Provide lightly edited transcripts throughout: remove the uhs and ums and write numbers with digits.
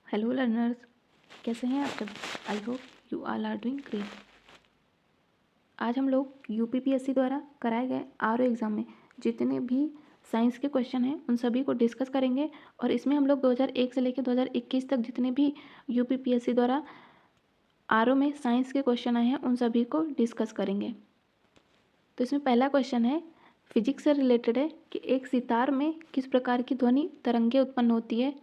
Hello learners, कैसे हैं आप सब। I hope you all are doing great. आज हम लोग यूपीपीएससी द्वारा कराए गए आरओ एग्ज़ाम में जितने भी साइंस के क्वेश्चन हैं उन सभी को डिस्कस करेंगे। और इसमें हम लोग 2001 से लेकर 2021 तक जितने भी यूपीपीएससी द्वारा आरओ में साइंस के क्वेश्चन आए हैं उन सभी को डिस्कस करेंगे। तो इसमें पहला क्वेश्चन है, फिजिक्स से रिलेटेड है कि एक सितार में किस प्रकार की ध्वनि तरंगें उत्पन्न होती है।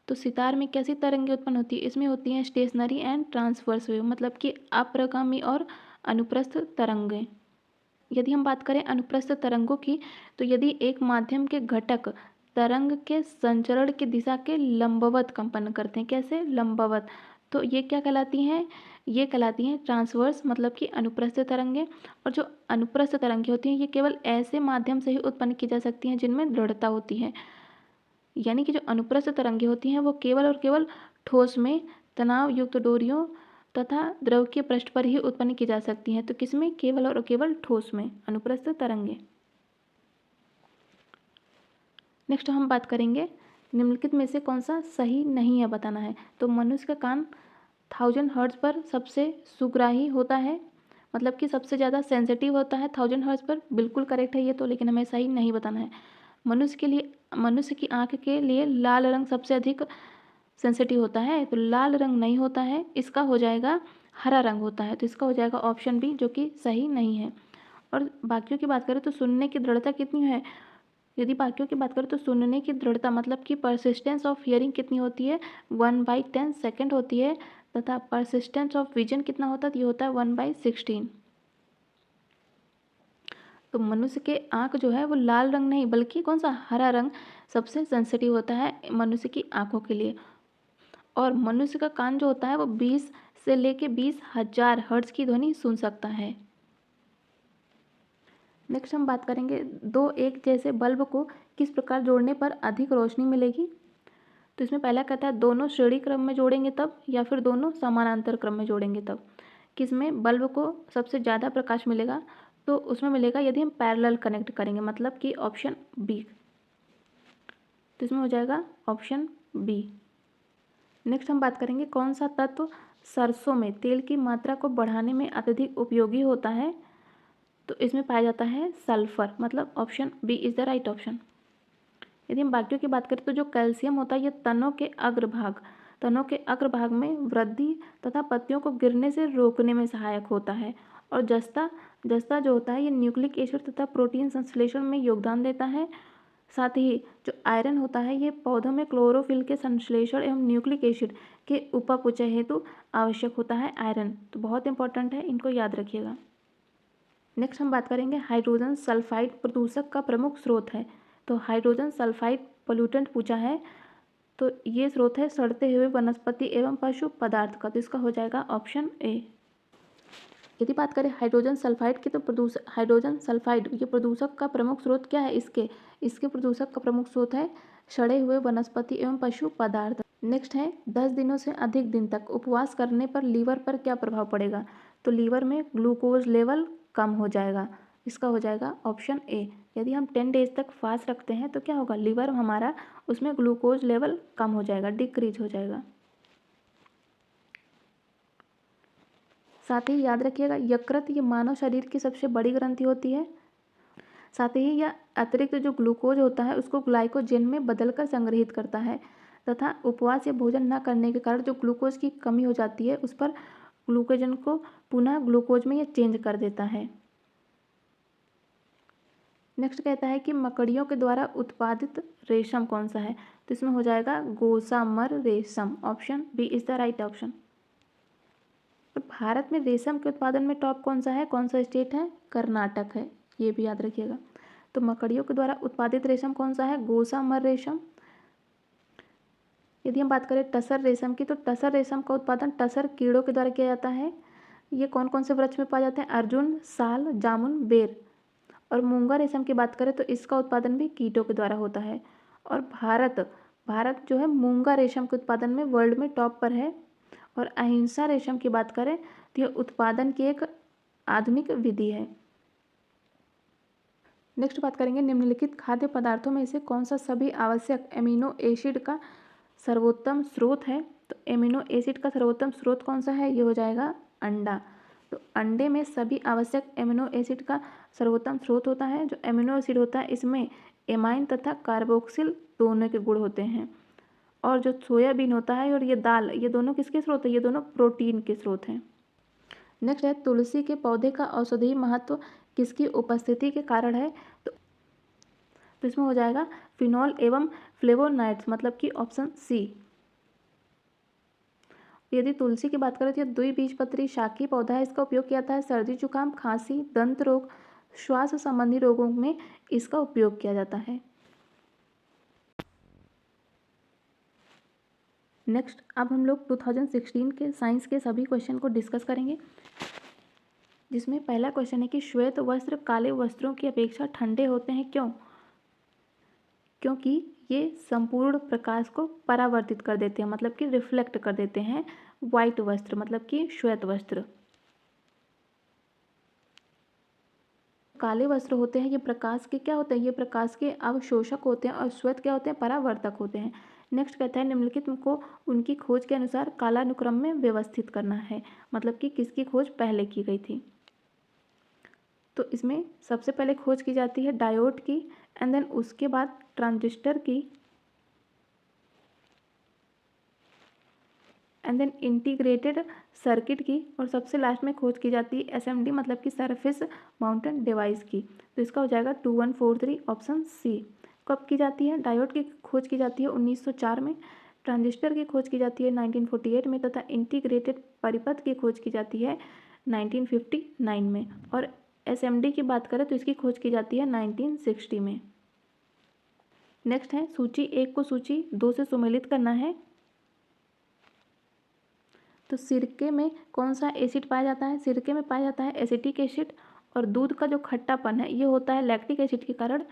तो सितार में कैसी तरंगें उत्पन्न होती है, इसमें होती हैं स्टेशनरी एंड ट्रांसवर्स वेव, मतलब कि अप्रगामी और अनुप्रस्थ तरंगें। यदि हम बात करें अनुप्रस्थ तरंगों की, तो यदि एक माध्यम के घटक तरंग के संचरण की दिशा के लंबवत कंपन करते हैं, कैसे लंबवत, तो ये क्या कहलाती हैं, ये कहलाती हैं ट्रांसवर्स, मतलब कि अनुप्रस्थ तरंगें। और जो अनुप्रस्थ तरंगें होती हैं ये केवल ऐसे माध्यम से ही उत्पन्न की जा सकती हैं जिनमें दृढ़ता होती है। यानी कि जो अनुप्रस्थ तरंगें होती हैं वो केवल और केवल ठोस में तनाव युक्त डोरियों तथा द्रव के पृष्ठ पर ही उत्पन्न की जा सकती हैं। तो किसमें, केवल और केवल ठोस में अनुप्रस्थ तरंगें। नेक्स्ट हम बात करेंगे निम्नलिखित में से कौन सा सही नहीं है बताना है। तो मनुष्य का कान 1000 हर्ट्ज पर सबसे सुग्राही होता है, मतलब कि सबसे ज़्यादा सेंसिटिव होता है 1000 हर्ट्ज पर, बिल्कुल करेक्ट है ये तो, लेकिन हमें सही नहीं बताना है। मनुष्य की आंख के लिए लाल रंग सबसे अधिक सेंसिटिव होता है, तो लाल रंग नहीं होता है, इसका हो जाएगा हरा रंग होता है। तो इसका हो जाएगा ऑप्शन बी, जो कि सही नहीं है। और बाकियों की बात करें तो सुनने की दृढ़ता कितनी है, यदि बाकियों की बात करें तो सुनने की दृढ़ता मतलब कि परसिस्टेंस ऑफ हियरिंग कितनी होती है, 1/10 सेकेंड होती है। तथा परसिस्टेंस ऑफ विजन कितना होता है, ये होता है 1/16। तो मनुष्य के आँख जो है वो लाल रंग नहीं बल्कि कौन सा, हरा रंग सबसे सेंसिटिव होता है मनुष्य की आँखों के लिए। और मनुष्य का कान जो होता है वो 20 से लेके 20,000 हर्ट्ज की ध्वनि सुन सकता है। नेक्स्ट हम बात करेंगे दो एक जैसे बल्ब को किस प्रकार जोड़ने पर अधिक रोशनी मिलेगी। तो इसमें पहला कहता है दोनों श्रेणी क्रम में जोड़ेंगे तब, या फिर दोनों समानांतर क्रम में जोड़ेंगे तब। किसमें बल्ब को सबसे ज़्यादा प्रकाश मिलेगा, तो उसमें मिलेगा यदि हम पैरेलल कनेक्ट करेंगे, मतलब कि ऑप्शन बी। तो इसमें हो जाएगा ऑप्शन बी। नेक्स्ट हम बात करेंगे कौन सा तत्व सरसों में तेल की मात्रा को बढ़ाने में अत्यधिक उपयोगी होता है। तो इसमें पाया जाता है सल्फर, मतलब option B is the right option. यदि हम बाकियों की बात करें तो जो कैल्शियम होता है ये तनों के अग्रभाग में वृद्धि तथा पत्तियों को गिरने से रोकने में सहायक होता है। और जस्ता जो होता है ये न्यूक्लिक एसिड तथा प्रोटीन संश्लेषण में योगदान देता है। साथ ही जो आयरन होता है ये पौधों में क्लोरोफिल के संश्लेषण एवं न्यूक्लिक एसिड के उपापचय हेतु आवश्यक होता है आयरन। तो बहुत इंपॉर्टेंट है, इनको याद रखिएगा। नेक्स्ट हम बात करेंगे हाइड्रोजन सल्फाइड प्रदूषक का प्रमुख स्रोत है। तो हाइड्रोजन सल्फाइड पोल्यूटेंट पूछा है, तो ये स्रोत है सड़ते हुए वनस्पति एवं पशु पदार्थ का। तो इसका हो जाएगा ऑप्शन ए। यदि बात करें हाइड्रोजन सल्फाइड की, तो हाइड्रोजन सल्फाइड ये प्रदूषक का प्रमुख स्रोत क्या है, इसके प्रदूषक का प्रमुख स्रोत है सड़े हुए वनस्पति एवं पशु पदार्थ। नेक्स्ट है 10 दिनों से अधिक दिन तक उपवास करने पर लीवर पर क्या प्रभाव पड़ेगा। तो लीवर में ग्लूकोज लेवल कम हो जाएगा, इसका हो जाएगा ऑप्शन ए। यदि हम 10 डेज तक फास्ट रखते हैं तो क्या होगा, लीवर हमारा उसमें ग्लूकोज लेवल कम हो जाएगा, डिक्रीज हो जाएगा। साथ ही याद रखिएगा यकृत ये मानव शरीर की सबसे बड़ी ग्रंथि होती है। साथ ही यह अतिरिक्त जो ग्लूकोज होता है उसको ग्लाइकोजन में बदलकर संग्रहित करता है तथा उपवास या भोजन न करने के कारण जो ग्लूकोज की कमी हो जाती है उस पर ग्लूकोजन को पुनः ग्लूकोज में ये चेंज कर देता है। नेक्स्ट कहता है कि मकड़ियों के द्वारा उत्पादित रेशम कौन सा है। तो इसमें हो जाएगा गोसामर रेशम, option B is the right option. तो भारत में रेशम के उत्पादन में टॉप कौन सा है, कौन सा स्टेट है, कर्नाटक है, ये भी याद रखिएगा। तो मकड़ियों के द्वारा उत्पादित रेशम कौन सा है, गोसामर रेशम। यदि हम बात करें टसर रेशम की, तो टसर रेशम का उत्पादन टसर कीड़ों के द्वारा किया जाता है। ये कौन कौन से वृक्ष में पाए जाते हैं, अर्जुन, साल, जामुन, बेर। और मूंगा रेशम की बात करें तो इसका उत्पादन भी कीटों के द्वारा होता है। और भारत जो है मूंगा रेशम के उत्पादन में वर्ल्ड में टॉप पर है। और अहिंसा रेशम की बात करें तो यह उत्पादन की एक आधुनिक विधि है। नेक्स्ट बात करेंगे निम्नलिखित खाद्य पदार्थों में से कौन सा सभी आवश्यक एमिनो एसिड का सर्वोत्तम स्रोत है, तो एमिनो एसिड का सर्वोत्तम स्रोत कौन सा है, ये हो जाएगा अंडा। तो अंडे में सभी आवश्यक एमिनो एसिड का सर्वोत्तम स्रोत होता है। जो एमिनो एसिड होता है इसमें एमाइन तथा कार्बोक्सिल दोनों के गुण होते हैं। और जो सोयाबीन होता है और ये दाल, ये दोनों किसके स्रोत है, ये दोनों प्रोटीन के स्रोत हैं। नेक्स्ट है तुलसी के पौधे का औषधीय महत्व किसकी उपस्थिति के कारण है, तो इसमें हो जाएगा फिनॉल एवं फ्लेवोनाइड्स, मतलब कि ऑप्शन सी। यदि तुलसी की बात करें तो यह द्विबीजपत्री शाकीय पौधा है। इसका उपयोग किया जाता है सर्दी जुकाम, खांसी, दंत रोग, श्वास संबंधी रोगों में इसका उपयोग किया जाता है। नेक्स्ट अब हम लोग 2016 के साइंस के सभी क्वेश्चन को डिस्कस करेंगे, जिसमें पहला क्वेश्चन है कि श्वेत वस्त्र काले वस्त्रों की अपेक्षा ठंडे होते हैं, क्यों? क्योंकि ये संपूर्ण प्रकाश को परावर्तित कर देते हैं, मतलब कि रिफ्लेक्ट कर देते हैं। वाइट वस्त्र मतलब कि श्वेत वस्त्र। काले वस्त्र होते हैं ये प्रकाश के क्या होते हैं, ये प्रकाश के अवशोषक होते हैं, और श्वेत क्या होते हैं, परावर्तक होते हैं। नेक्स्ट कहता है निम्नलिखित को उनकी खोज के अनुसार कालानुक्रम में व्यवस्थित करना है, मतलब कि किसकी खोज पहले की गई थी। तो इसमें सबसे पहले खोज की जाती है डायोड की, एंड देन उसके बाद ट्रांजिस्टर की, एंड देन इंटीग्रेटेड सर्किट की, और सबसे लास्ट में खोज की जाती है एसएमडी मतलब कि सरफेस माउंटेड डिवाइस की। तो इसका हो जाएगा 2143 ऑप्शन सी। कब की जाती है? डायोड की खोज की जाती है 1904 में, ट्रांजिस्टर की खोज की जाती है 1948 में, तथा इंटीग्रेटेड परिपथ की खोज की जाती है 1959 में, और एसएमडी की बात करें तो इसकी खोज की जाती है 1960 में। नेक्स्ट है सूची 1 को सूची 2 से सुमेलित करना है। तो सिरके में कौन सा एसिड पाया जाता है? सिरके में पाया जाता है एसिटिक एसिड, और दूध का जो खट्टापन है ये होता है लैक्टिक एसिड के कारण।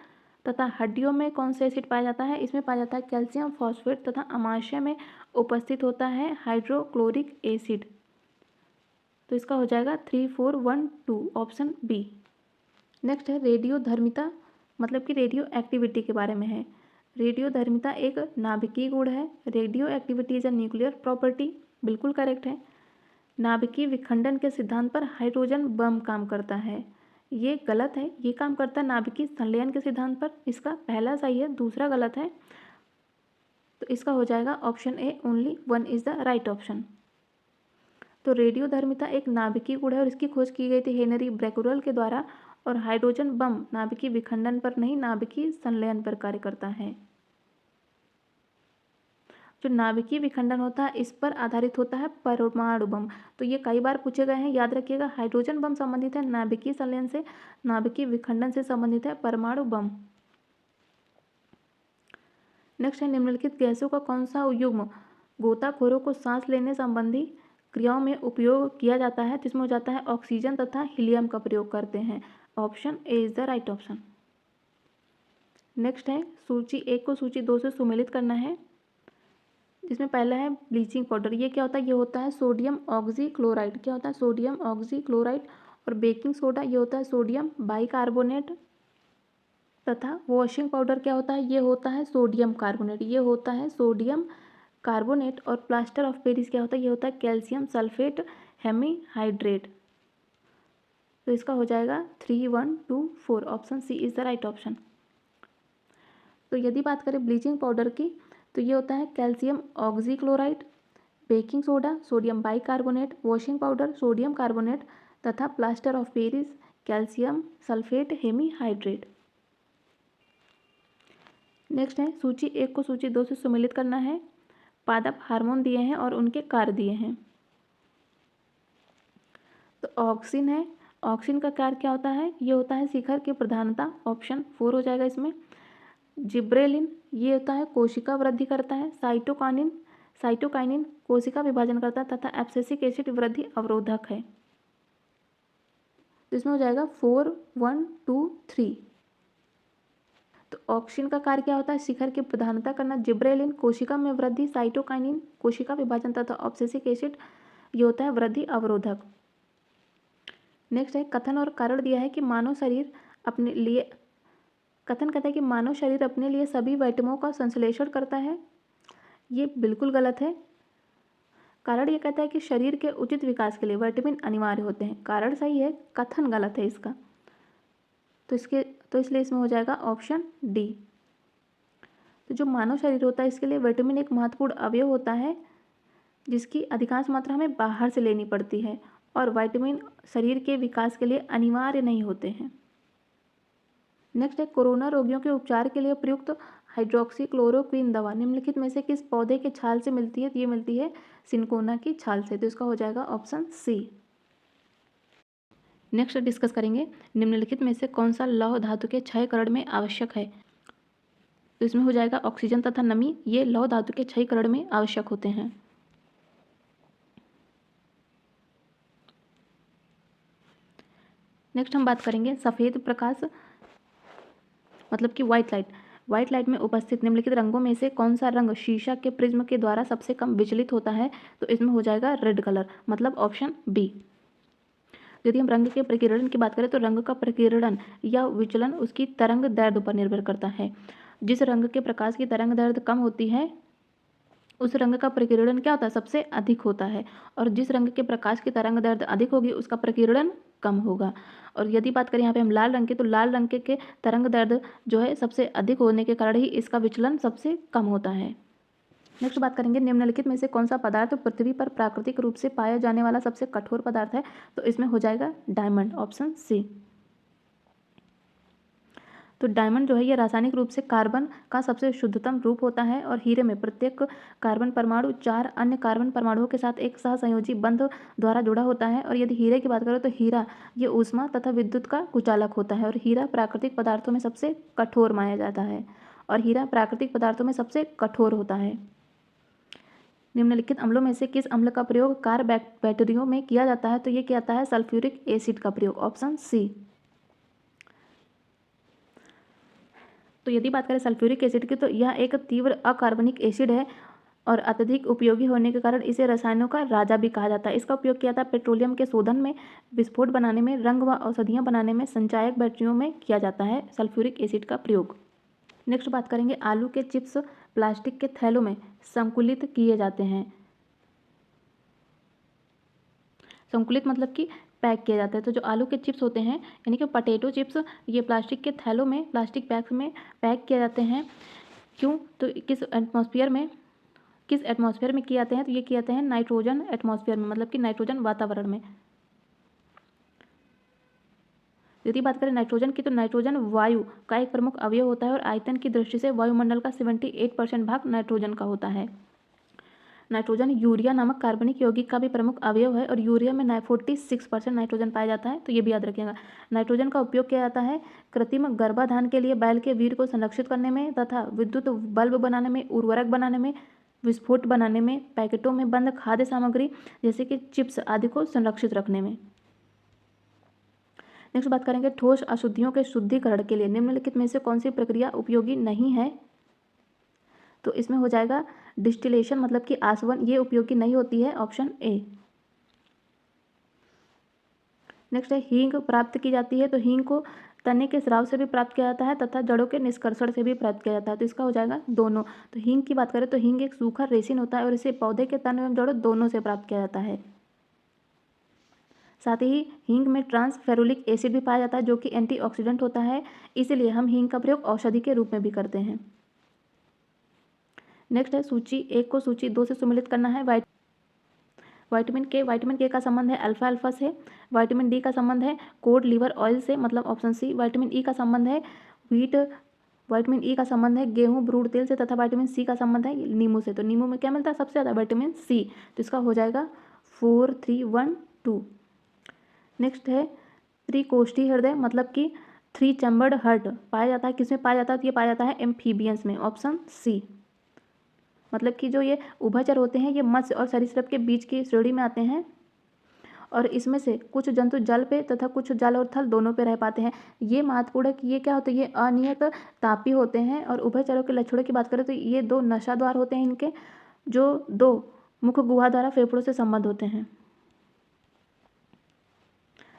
तथा हड्डियों में कौन सा एसिड पाया जाता है? इसमें पाया जाता है कैल्शियम फॉस्फेट, तथा अमाशय में उपस्थित होता है हाइड्रोक्लोरिक एसिड। तो इसका हो जाएगा 3412 ऑप्शन बी। नेक्स्ट है रेडियोधर्मिता, मतलब कि रेडियो एक्टिविटी के बारे में है। रेडियोधर्मिता एक नाभिकीय गुण है। Radio activity is a nuclear property, बिल्कुल करेक्ट है। नाभिकीय विखंडन के सिद्धांत पर हाइड्रोजन बम काम करता है, ये गलत है। ये काम करता है नाभिकीय संलयन के सिद्धांत पर। इसका पहला सही है, दूसरा गलत है। तो इसका हो जाएगा option A, only one is the right option. तो रेडियोधर्मिता एक नाभिकीय गुण है और इसकी खोज की गई थी हेनरी ब्रेकुरल के द्वारा, और हाइड्रोजन बम नाभिकीय विखंडन पर नहीं, नाभिकीय संलयन पर कार्य करता है। जो नाभिकीय विखंडन होता है इस पर आधारित होता है परमाणु बम। तो ये कई बार पूछे गए हैं, याद रखिएगा। हाइड्रोजन बम संबंधित है नाभिकीय संलयन से, नाभिकीय विखंडन से संबंधित है परमाणु बम। नेक्स्ट है निम्नलिखित गैसों का कौन सा युग्म गोताखोरों को सांस लेने संबंधी क्रियाओं में उपयोग किया जाता है? जिसमें हो जाता है ऑक्सीजन तथा हीलियम का प्रयोग करते हैं। Option A is the right option. Next है सूची 1 को सूची 2 से सुमेलित करना है, जिसमें पहला है ब्लीचिंग पाउडर। ये क्या होता है? ये होता है सोडियम ऑक्सीक्लोराइड। क्या होता है? Sodium oxychloride. और बेकिंग सोडा ये होता है सोडियम बाइकार्बोनेट। तथा वॉशिंग पाउडर क्या होता है? ये होता है सोडियम कार्बोनेट। ये होता है सोडियम कार्बोनेट। और प्लास्टर ऑफ पेरिस क्या होता है? ये होता है कैल्शियम सल्फेट हेमीहाइड्रेट। तो इसका हो जाएगा 3124 option C is the right option. तो यदि बात करें ब्लीचिंग पाउडर की, तो ये होता है calcium oxychloride, baking soda sodium bicarbonate, washing powder sodium carbonate, तथा plaster of Paris calcium sulphate hemihydrate. Next है सूची 1 को सूची 2 से सुमेलित करना है। पादप हार्मोन दिए हैं और उनके कार्य दिए हैं। तो ऑक्सिन है, ऑक्सिन का कार्य क्या होता है? ये होता है शिखर की प्रधानता। ऑप्शन 4 हो जाएगा इसमें। जिब्रेलिन ये होता है कोशिका वृद्धि करता है। साइटोकाइनिन कोशिका विभाजन करता है, तथा एब्सिसिक एसिड वृद्धि अवरोधक है। तो इसमें हो जाएगा 4 1 2 3। तो ऑक्सिन का कार्य क्या होता है? शिखर की प्रधानता करना। जिब्रेलिन कोशिका में वृद्धि, साइटोकाइनिन कोशिका विभाजन, तथा एब्सिसिक एसिड ये होता है वृद्धि अवरोधक। नेक्स्ट है कथन और कारण दिया है कि मानव शरीर अपने लिए, कथन कहता है कि मानव शरीर अपने लिए सभी विटामिनों का संश्लेषण करता है। ये बिल्कुल गलत है। कारण ये कहता है कि शरीर के उचित विकास के लिए विटामिन अनिवार्य होते हैं। कारण सही है, कथन गलत है इसका। तो इसलिए इसमें हो जाएगा ऑप्शन डी। तो जो मानव शरीर होता है इसके लिए विटामिन एक महत्वपूर्ण अवयव होता है, जिसकी अधिकांश मात्रा हमें बाहर से लेनी पड़ती है, और विटामिन शरीर के विकास के लिए अनिवार्य नहीं होते हैं। नेक्स्ट है, कोरोना रोगियों के उपचार के लिए प्रयुक्त हाइड्रोक्सीक्लोरोक्वीन दवा निम्नलिखित में से किस पौधे के छाल से मिलती है? तो ये मिलती है सिनकोना की छाल से। तो इसका हो जाएगा ऑप्शन सी। नेक्स्ट डिस्कस करेंगे, निम्नलिखित में से कौन सा लौह धातु के क्षयकरण में आवश्यक है? तो इसमें हो जाएगा ऑक्सीजन तथा नमी, ये लौह धातु के क्षयकरण में आवश्यक होते हैं। नेक्स्ट हम बात करेंगे सफ़ेद प्रकाश मतलब कि व्हाइट लाइट। व्हाइट लाइट में उपस्थित निम्नलिखित रंगों में से कौन सा रंग शीशा के प्रिज्म के द्वारा सबसे कम विचलित होता है? तो इसमें हो जाएगा रेड कलर, मतलब ऑप्शन बी। यदि हम रंग के प्रकीर्णन की बात करें तो रंग का प्रकीर्णन या विचलन उसकी तरंग दैर्ध्य पर निर्भर करता है। जिस रंग के प्रकाश की तरंग दैर्ध्य कम होती है उस रंग का प्रकीर्णन क्या होता है? सबसे अधिक होता है। और जिस रंग के प्रकाश की तरंग दैर्ध्य अधिक होगी उसका प्रकीर्णन कम होगा। और यदि बात करें यहाँ पे हम लाल रंग की, तो लाल रंग के तरंग दैर्ध्य जो है सबसे अधिक होने के कारण ही इसका विचलन सबसे कम होता है। नेक्स्ट बात करेंगे, निम्नलिखित में से कौन सा पदार्थ पृथ्वी पर प्राकृतिक रूप से पाया जाने वाला सबसे कठोर पदार्थ है? तो इसमें हो जाएगा डायमंड, ऑप्शन सी। तो डायमंड जो है ये रासायनिक रूप से कार्बन का सबसे शुद्धतम रूप होता है, और हीरे में प्रत्येक कार्बन परमाणु 4 अन्य कार्बन परमाणुओं के साथ एक सहसंयोजी बंध द्वारा जुड़ा होता है। और यदि हीरे की बात करें तो हीरा ये ऊष्मा तथा विद्युत का कुचालक होता है, और हीरा प्राकृतिक पदार्थों में सबसे कठोर माना जाता है, और हीरा प्राकृतिक पदार्थों में सबसे कठोर होता है। निम्नलिखित अम्लों में से किस अम्ल का प्रयोग कार बैटरियों में किया जाता है? तो ये क्या आता है? सल्फ्यूरिक एसिड का प्रयोग, ऑप्शन सी। तो यदि बात करें सल्फ्यूरिक एसिड की, तो यह एक तीव्र अकार्बनिक एसिड है और अत्यधिक उपयोगी होने के कारण इसे रसायनों का राजा भी कहा जाता है। इसका उपयोग किया जाता है पेट्रोलियम के शोधन में, विस्फोट बनाने में, रंग व औषधियाँ बनाने में, संचायक बैटरियों में किया जाता है सल्फ्यूरिक एसिड का प्रयोग। नेक्स्ट बात करेंगे, आलू के चिप्स प्लास्टिक के थैलों में संकुलित किए जाते हैं। संकुलित मतलब कि पैक किया जाता है। तो जो आलू के चिप्स होते हैं यानी कि पोटैटो चिप्स, ये प्लास्टिक के थैलों में, प्लास्टिक बैग्स में पैक किए जाते हैं। क्यों? तो किस एटमॉस्फेयर में किए जाते हैं? तो ये किए जाते हैं नाइट्रोजन एटमॉस्फेयर में, मतलब कि नाइट्रोजन वातावरण में। यदि बात करें नाइट्रोजन की, तो नाइट्रोजन वायु का एक प्रमुख अवयव होता है, और आयतन की दृष्टि से वायुमंडल का 78% भाग नाइट्रोजन का होता है। नाइट्रोजन यूरिया नामक कार्बनिक यौगिक का भी प्रमुख अवयव है, और यूरिया में 46% नाइट्रोजन पाया जाता है। तो ये भी याद रखिएगा। नाइट्रोजन का उपयोग किया जाता है कृत्रिम गर्भाधान के लिए, बैल के वीर्य को संरक्षित करने में, तथा विद्युत बल्ब बनाने में, उर्वरक बनाने में, विस्फोट बनाने में, पैकेटों में बंद खाद्य सामग्री जैसे कि चिप्स आदि को संरक्षित रखने में। नेक्स्ट बात करेंगे, ठोस अशुद्धियों के शुद्धिकरण के लिए निम्नलिखित में से कौन सी प्रक्रिया उपयोगी नहीं है? तो इसमें हो जाएगा डिस्टिलेशन, मतलब कि आसवन, ये उपयोगी नहीं होती है, ऑप्शन ए। नेक्स्ट है, हींग प्राप्त की जाती है। तो हींग को तने के स्राव से भी प्राप्त किया जाता है तथा जड़ों के निष्कर्षण से भी प्राप्त किया जाता है। तो इसका हो जाएगा दोनों। तो हींग की बात करें तो हींग एक सूखा रेसिन होता है, और इसे पौधे के तन एवं जड़ों दोनों से प्राप्त किया जाता है। साथ ही हींग में ट्रांस फेरुलिक एसिड भी पाया जाता है, जो कि एंटीऑक्सीडेंट होता है, इसलिए हम हींग का प्रयोग औषधि के रूप में भी करते हैं। नेक्स्ट है, सूची 1 को सूची 2 से सम्मिलित करना है। विटामिन के का संबंध है अल्फा अल्फा से। विटामिन डी का संबंध है कोड लिवर ऑयल से, मतलब ऑप्शन सी। विटामिन ई का संबंध है विटामिन ई का संबंध है गेहूं भ्रूण तेल से, तथा विटामिन सी का संबंध है नींबू से। तो नींबू में क्या मिलता है? सबसे ज़्यादा विटामिन सी। तो इसका हो जाएगा 4 3 1 2। नेक्स्ट है, त्रिकोष्ठी हृदय मतलब कि 3 चैम्बर्ड हार्ट पाया जाता है, किसमें पाया जाता है? तो ये पाया जाता है एम्फीबियंस में, ऑप्शन सी। मतलब कि जो ये उभयचर होते हैं ये मत्स्य और सरीसृप के बीच की श्रेणी में आते हैं, और इसमें से कुछ जंतु जल पे तथा कुछ जल और थल दोनों पे रह पाते हैं। ये महत्वपूर्ण है कि ये क्या होते हैं? ये अनियत तापी होते हैं। और उभयचरों के लक्षणों की बात करें तो ये 2 नशा द्वार होते हैं इनके, जो 2 मुख गुहा द्वारा फेफड़ों से संबद्ध होते हैं।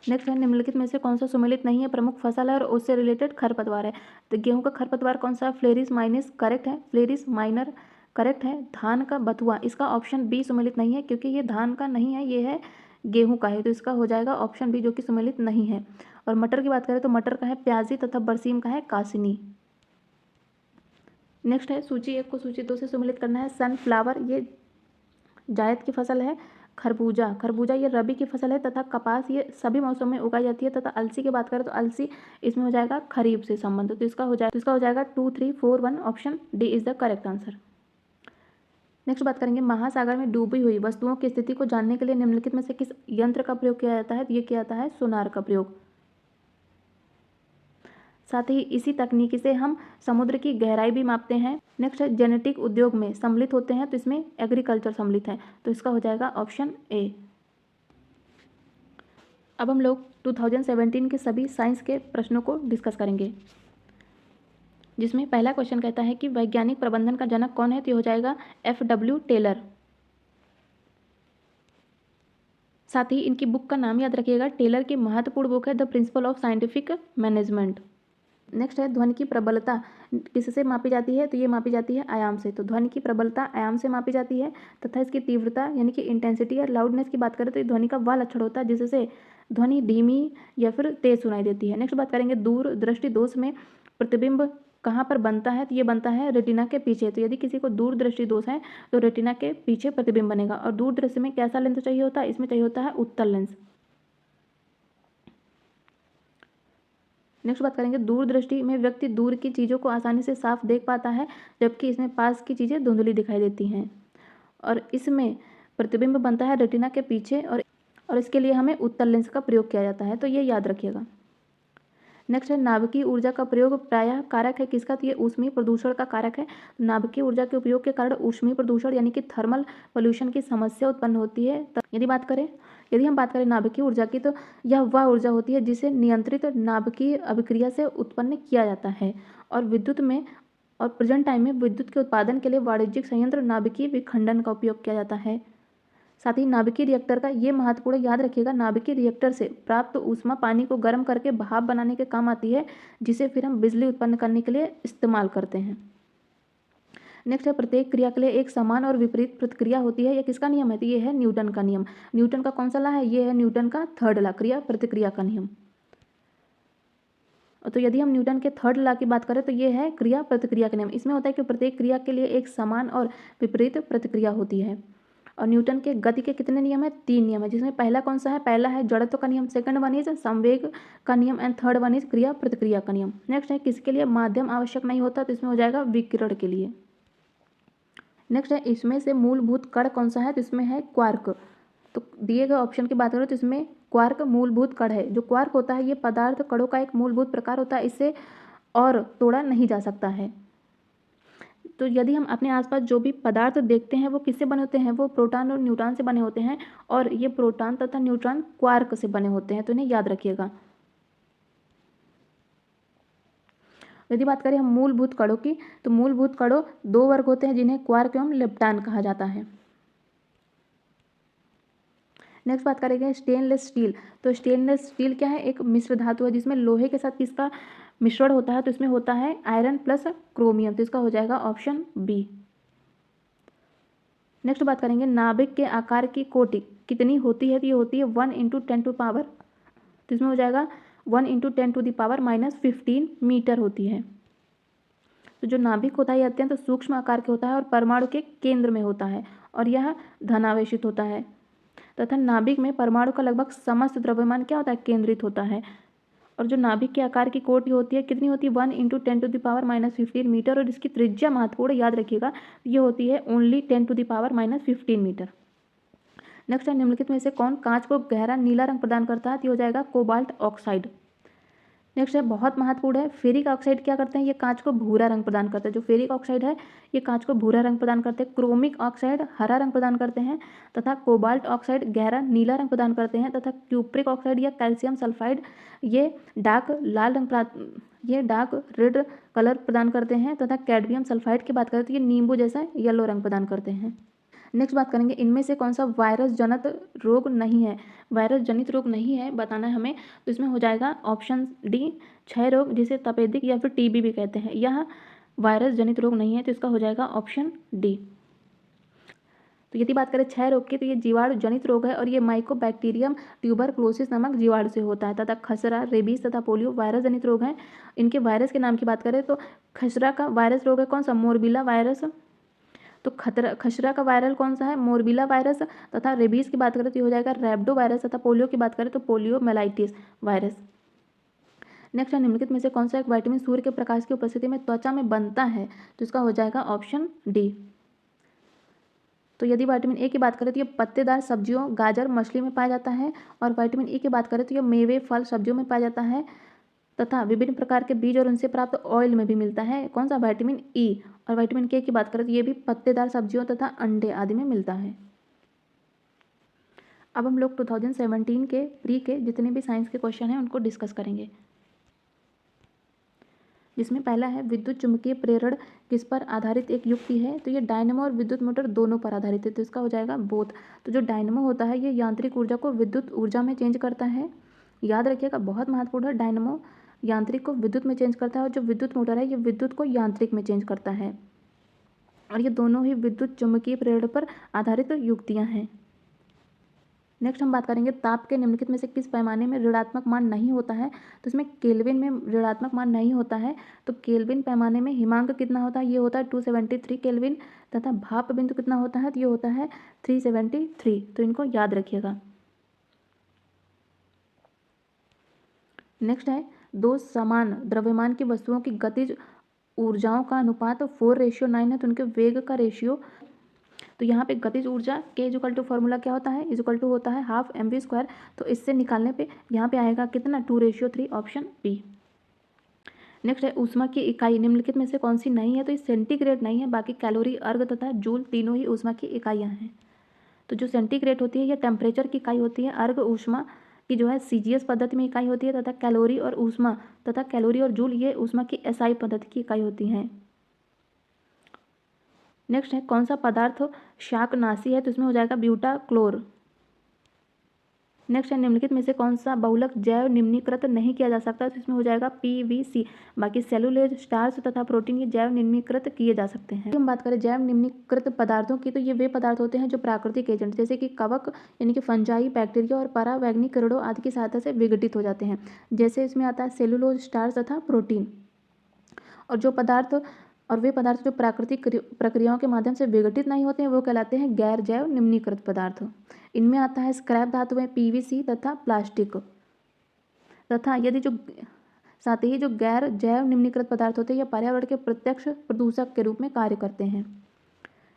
नेक्स्ट है, निम्नलिखित में से कौन सा सुमेलित नहीं है? प्रमुख फसल है और उससे रिलेटेड खरपतवार है। तो गेहूं का खरपतवार कौन सा है? फ्लेरिस माइनस करेक्ट है, फ्लेरिस माइनर करेक्ट है धान का बथुआ, इसका ऑप्शन बी सुमेलित नहीं है क्योंकि ये धान का नहीं है, ये है गेहूं का है, तो इसका हो जाएगा ऑप्शन बी जो कि सुमेलित नहीं है। और मटर की बात करें तो मटर का है प्याजी तथा बरसीम का है कासिनी। नेक्स्ट है सूची 1 को सूची 2 से सुमेलित करना है। सनफ्लावर ये जायद की फसल है। खरबूजा ये रबी की फसल है तथा कपास ये सभी मौसम में उगाई जाती है तथा अलसी की बात करें तो अलसी इसमें हो जाएगा खरीफ से संबंधित, तो इसका हो जाएगा 2 3 4 1 option D is the correct answer. Next बात करेंगे महासागर में डूबी हुई वस्तुओं की स्थिति को जानने के लिए निम्नलिखित में से किस यंत्र का प्रयोग किया जाता है, तो ये किया जाता है सोनार का प्रयोग। साथ ही इसी तकनीकी से हम समुद्र की गहराई भी मापते हैं। नेक्स्ट है जेनेटिक उद्योग में सम्मिलित होते हैं, तो इसमें एग्रीकल्चर सम्मिलित है, तो इसका हो जाएगा ऑप्शन ए। अब हम लोग 2017 के सभी साइंस के प्रश्नों को डिस्कस करेंगे, जिसमें पहला क्वेश्चन कहता है कि वैज्ञानिक प्रबंधन का जनक कौन है, तो ये हो जाएगा FW टेलर। साथ ही इनकी बुक का नाम याद रखिएगा, टेलर की महत्वपूर्ण बुक है the principle of scientific management. Next है ध्वनि की प्रबलता किससे मापी जाती है, तो ये मापी जाती है आयाम से, तो ध्वनि की प्रबलता आयाम से मापी जाती है तथा इसकी तीव्रता यानी कि इंटेंसिटी या लाउडनेस की बात करें तो ये ध्वनि का वह लक्षण होता है जिससे ध्वनि धीमी या फिर तेज सुनाई देती है। नेक्स्ट बात करेंगे दूर दृष्टि दोष में प्रतिबिंब कहाँ पर बनता है, तो ये बनता है रेटिना के पीछे, तो यदि किसी को दूर दृष्टि दोष है तो रेटिना के पीछे प्रतिबिंब बनेगा। और दूर दृष्टि में कैसा लेंस चाहिए होता है, इसमें चाहिए होता है उत्तल लेंस। नेक्स्ट बात करेंगे दूर दृष्टि में व्यक्ति दूर की चीज़ों को आसानी से साफ देख पाता है जबकि इसमें पास की चीज़ें धुंधली दिखाई देती हैं, और इसमें प्रतिबिंब बनता है रेटिना के पीछे और इसके लिए हमें उत्तल लेंस का प्रयोग किया जाता है, तो ये याद रखिएगा। नेक्स्ट है नाभिकीय ऊर्जा का प्रयोग प्रायः कारक है किसका, तो ये ऊष्मीय प्रदूषण का कारक है। नाभिकीय ऊर्जा के उपयोग के कारण ऊष्मीय प्रदूषण यानी कि थर्मल पोल्यूशन की समस्या उत्पन्न होती है। यदि हम बात करें नाभिकीय ऊर्जा की, तो यह वह ऊर्जा होती है जिसे नियंत्रित नाभिकीय अभिक्रिया से उत्पन्न किया जाता है और प्रेजेंट टाइम में विद्युत के उत्पादन के लिए वाणिज्यिक संयंत्र नाभिकीय विखंडन का उपयोग किया जाता है। साथ ही नाभिकीय रिएक्टर का ये महत्वपूर्ण याद रखिएगा, नाभिकीय रिएक्टर से प्राप्त ऊष्मा पानी को गर्म करके भाप बनाने के काम आती है जिसे फिर हम बिजली उत्पन्न करने के लिए इस्तेमाल करते हैं। नेक्स्ट है प्रत्येक क्रिया के लिए एक समान और विपरीत प्रतिक्रिया होती है, यह किसका नियम है, तो ये है न्यूटन का नियम। न्यूटन का कौन सा लॉ है, ये है न्यूटन का थर्ड लॉ, क्रिया प्रतिक्रिया का नियम। तो यदि हम न्यूटन के थर्ड लॉ की बात करें तो ये है क्रिया प्रतिक्रिया का नियम। इसमें होता है कि प्रत्येक क्रिया के लिए एक समान और विपरीत प्रतिक्रिया होती है। और न्यूटन के गति के कितने नियम है, 3 नियम है, जिसमें पहला कौन सा है, पहला है जड़त्व का नियम, सेकंड वन इज संवेग का नियम एंड थर्ड वन इज क्रिया प्रतिक्रिया का नियम। नेक्स्ट है किसके लिए माध्यम आवश्यक नहीं होता, तो इसमें हो जाएगा विकिरण के लिए। नेक्स्ट है इसमें से मूलभूत कण कौन सा है, तो इसमें है क्वार्क। तो दिए गए ऑप्शन की बात करें तो इसमें क्वार्क मूलभूत कण है। जो क्वार्क होता है ये पदार्थ कणों का एक मूलभूत प्रकार होता है, इससे और तोड़ा नहीं जा सकता है। तो यदि हम अपने आसपास जो भी पदार्थ देखते हैं वो किससे बने होते हैं, वो प्रोटॉन और न्यूट्रॉन से बने होते हैं और ये प्रोटॉन तथा न्यूट्रॉन क्वार्क से बने होते हैं, तो इन्हें याद रखिएगा। यदि बात करें हम मूलभूत कणों की, तो मूलभूत कणों 2 वर्ग होते हैं जिन्हें क्वार्क एवं लेप्टॉन कहा जाता है। नेक्स्ट बात करेंगे स्टेनलेस स्टील। तो स्टेनलेस स्टील क्या है, एक मिश्र धातु है जिसमें लोहे के साथ किसका मिश्रण होता है, तो इसमें होता है आयरन प्लस क्रोमियम, तो इसका हो जाएगा ऑप्शन बी। नेक्स्ट बात करेंगे नाभिक के आकार की कोटि कितनी होती है, तो ये होती है 1 × 10⁻, तो इसमें हो जाएगा 1 × 10⁻⁻15 मीटर होती है। तो जो नाभिक होता है ये अत्यंत सूक्ष्म आकार के होता है और परमाणु के केंद्र में होता है और यह धनावेशित होता है तथा नाभिक में परमाणु का लगभग समस्त द्रव्यमान क्या होता है, केंद्रित होता है। और जो नाभिक के आकार की कोटि होती है कितनी होती है, 1 × 10⁻⁻15 मीटर और इसकी त्रिज्या महत्वपूर्ण याद रखिएगा, ये होती है ओनली 10⁻⁻15 मीटर। नेक्स्ट है निम्नलिखित में से कौन कांच को गहरा नीला रंग प्रदान करता है, तो ये हो जाएगा कोबाल्ट ऑक्साइड। नेक्स्ट है बहुत महत्वपूर्ण है फेरिक ऑक्साइड क्या करते हैं, ये कांच को भूरा रंग प्रदान करते हैं। जो फेरिक ऑक्साइड है ये कांच को भूरा रंग प्रदान करते हैं। क्रोमिक ऑक्साइड हरा रंग प्रदान करते हैं तथा कोबाल्ट ऑक्साइड गहरा नीला रंग प्रदान करते हैं तथा क्यूप्रिक ऑक्साइड या कैल्शियम सल्फाइड ये डार्क रेड कलर प्रदान करते हैं तथा कैडमियम सल्फाइड की बात करें तो ये नींबू जैसा येलो रंग प्रदान करते हैं। नेक्स्ट बात करेंगे इनमें से कौन सा वायरस जनित रोग नहीं है, वायरस जनित रोग नहीं है बताना है हमें, तो इसमें हो जाएगा ऑप्शन डी क्षय रोग जिसे तपेदिक या फिर टीबी भी कहते हैं। यह वायरस जनित रोग नहीं है, तो इसका हो जाएगा ऑप्शन डी। तो यदि बात करें क्षय रोग की, तो ये जीवाणु जनित रोग है और ये माइकोबैक्टीरियम ट्यूबरक्लोसिस नामक जीवाणु से होता है। तथा खसरा, रेबीज तथा पोलियो वायरस जनित रोग हैं। इनके वायरस के नाम की बात करें तो खसरा का वायरस रोग है कौन सा, मोरबीला वायरस। तो खसरा का वायरल कौन सा है, मोरबीला वायरस। तथा रेबीज की बात करें तो ये हो जाएगा रैब्डो वायरस। तथा पोलियो की बात करें तो पोलियो मेलाइटिस वायरस। नेक्स्ट है, निम्नलिखित में से कौन सा एक विटामिन सूर्य के प्रकाश की उपस्थिति में त्वचा में बनता है, तो इसका हो जाएगा ऑप्शन डी। तो यदि विटामिन ए की बात करें तो ये पत्तेदार सब्जियों, गाजर, मछली में पाया जाता है। और विटामिन ई की बात करें तो ये मेवे, फल, सब्जियों में पाया जाता है। तथा विभिन्न प्रकार के बीज और उनसे प्राप्त ऑयल में भी मिलता है। कौन सा, विटामिन ई। और विटामिन के की बात करें तो ये भी पत्तेदार सब्जियों तथा अंडे आदि में मिलता है। अब हम लोग 2017 के प्री के जितने भी साइंस के क्वेश्चन हैं उनको डिस्कस करेंगे, जिसमें पहला है विद्युत चुम्बकीय प्रेरण किस पर आधारित एक युक्ति है, तो ये डायनेमो और विद्युत मोटर दोनों पर आधारित है, तो इसका हो जाएगा बोथ। तो जो डायनेमो होता है ये यांत्रिक ऊर्जा को विद्युत ऊर्जा में चेंज करता है, याद रखिएगा बहुत महत्वपूर्ण है। डायनेमो यांत्रिक को विद्युत में चेंज करता है और जो विद्युत मोटर है ये विद्युत को यांत्रिक में चेंज करता है। और ये दोनों ही विद्युत चुम्बकीय प्रेरण पर आधारित युक्तियाँ हैं। नेक्स्ट हम बात करेंगे ताप के निम्नलिखित में से किस पैमाने में ऋणात्मक मान नहीं होता है, तो इसमें केल्विन में ऋणात्मक मान नहीं होता है। तो केल्विन पैमाने में हिमांक कितना होता है, ये होता है 273 केल्विन। तथा भाप बिंदु कितना होता है, तो ये होता है 373। तो इनको याद रखिएगा। नेक्स्ट है दो समान द्रव्यमान की वस्तुओं की गतिज ऊर्जाओं का अनुपात 4:9 है, तो उनके वेग का रेशियो। तो यहाँ पे गतिज ऊर्जा के इक्वल टू फॉर्मूला क्या होता है, इक्वल टू होता है हाफ mv²। तो इससे निकालने पे यहाँ पे आएगा कितना, 2:3, ऑप्शन बी। नेक्स्ट है ऊष्मा की इकाई निम्नलिखित में से कौन सी नहीं है, तो ये सेंटीग्रेड नहीं है, बाकी कैलोरी, अर्ग तथा जूल तीनों ही ऊष्मा की इकाइयाँ हैं। तो जो सेंटीग्रेड होती है ये टेम्परेचर की इकाई होती है, अर्ग ऊष्मा की जो है सीजीएस पद्धति में इकाई होती है, तथा कैलोरी और ऊष्मा तथा कैलोरी और जूल ये ऊष्मा की एसआई पद्धति की इकाई होती हैं। नेक्स्ट है कौन सा पदार्थ शाकनाशी है, तो इसमें हो जाएगा ब्यूटाक्लोर। नेक्स्ट है निम्नलिखित में से कौन सा बहुलक जैव निम्नीकृत नहीं किया जा सकता, तो इसमें हो जाएगा पीवीसी। बाकी सेलुलोज, स्टार्च तथा प्रोटीन ये जैव निम्नीकृत किए जा सकते हैं। हम बात करें जैव निम्नीकृत पदार्थों की, तो ये वे पदार्थ होते हैं जो प्राकृतिक एजेंट जैसे कि कवक यानी कि फंजाई, बैक्टीरिया और परावैज्ञानिक किरणों आदि की सहायता से विघटित हो जाते हैं। जैसे इसमें आता है सेलुलोज, स्टार्च तथा प्रोटीन। और वे पदार्थ जो प्राकृतिक प्रक्रियाओं के माध्यम से विघटित नहीं होते हैं वो कहलाते हैं गैर जैव निम्नीकृत पदार्थ। इनमें आता है स्क्रैप धातुएं, पीवीसी तथा प्लास्टिक। तथा यदि जो साथ ही जो गैर जैव निम्नीकृत पदार्थ होते हैं ये पर्यावरण के प्रत्यक्ष प्रदूषक के रूप में कार्य करते हैं।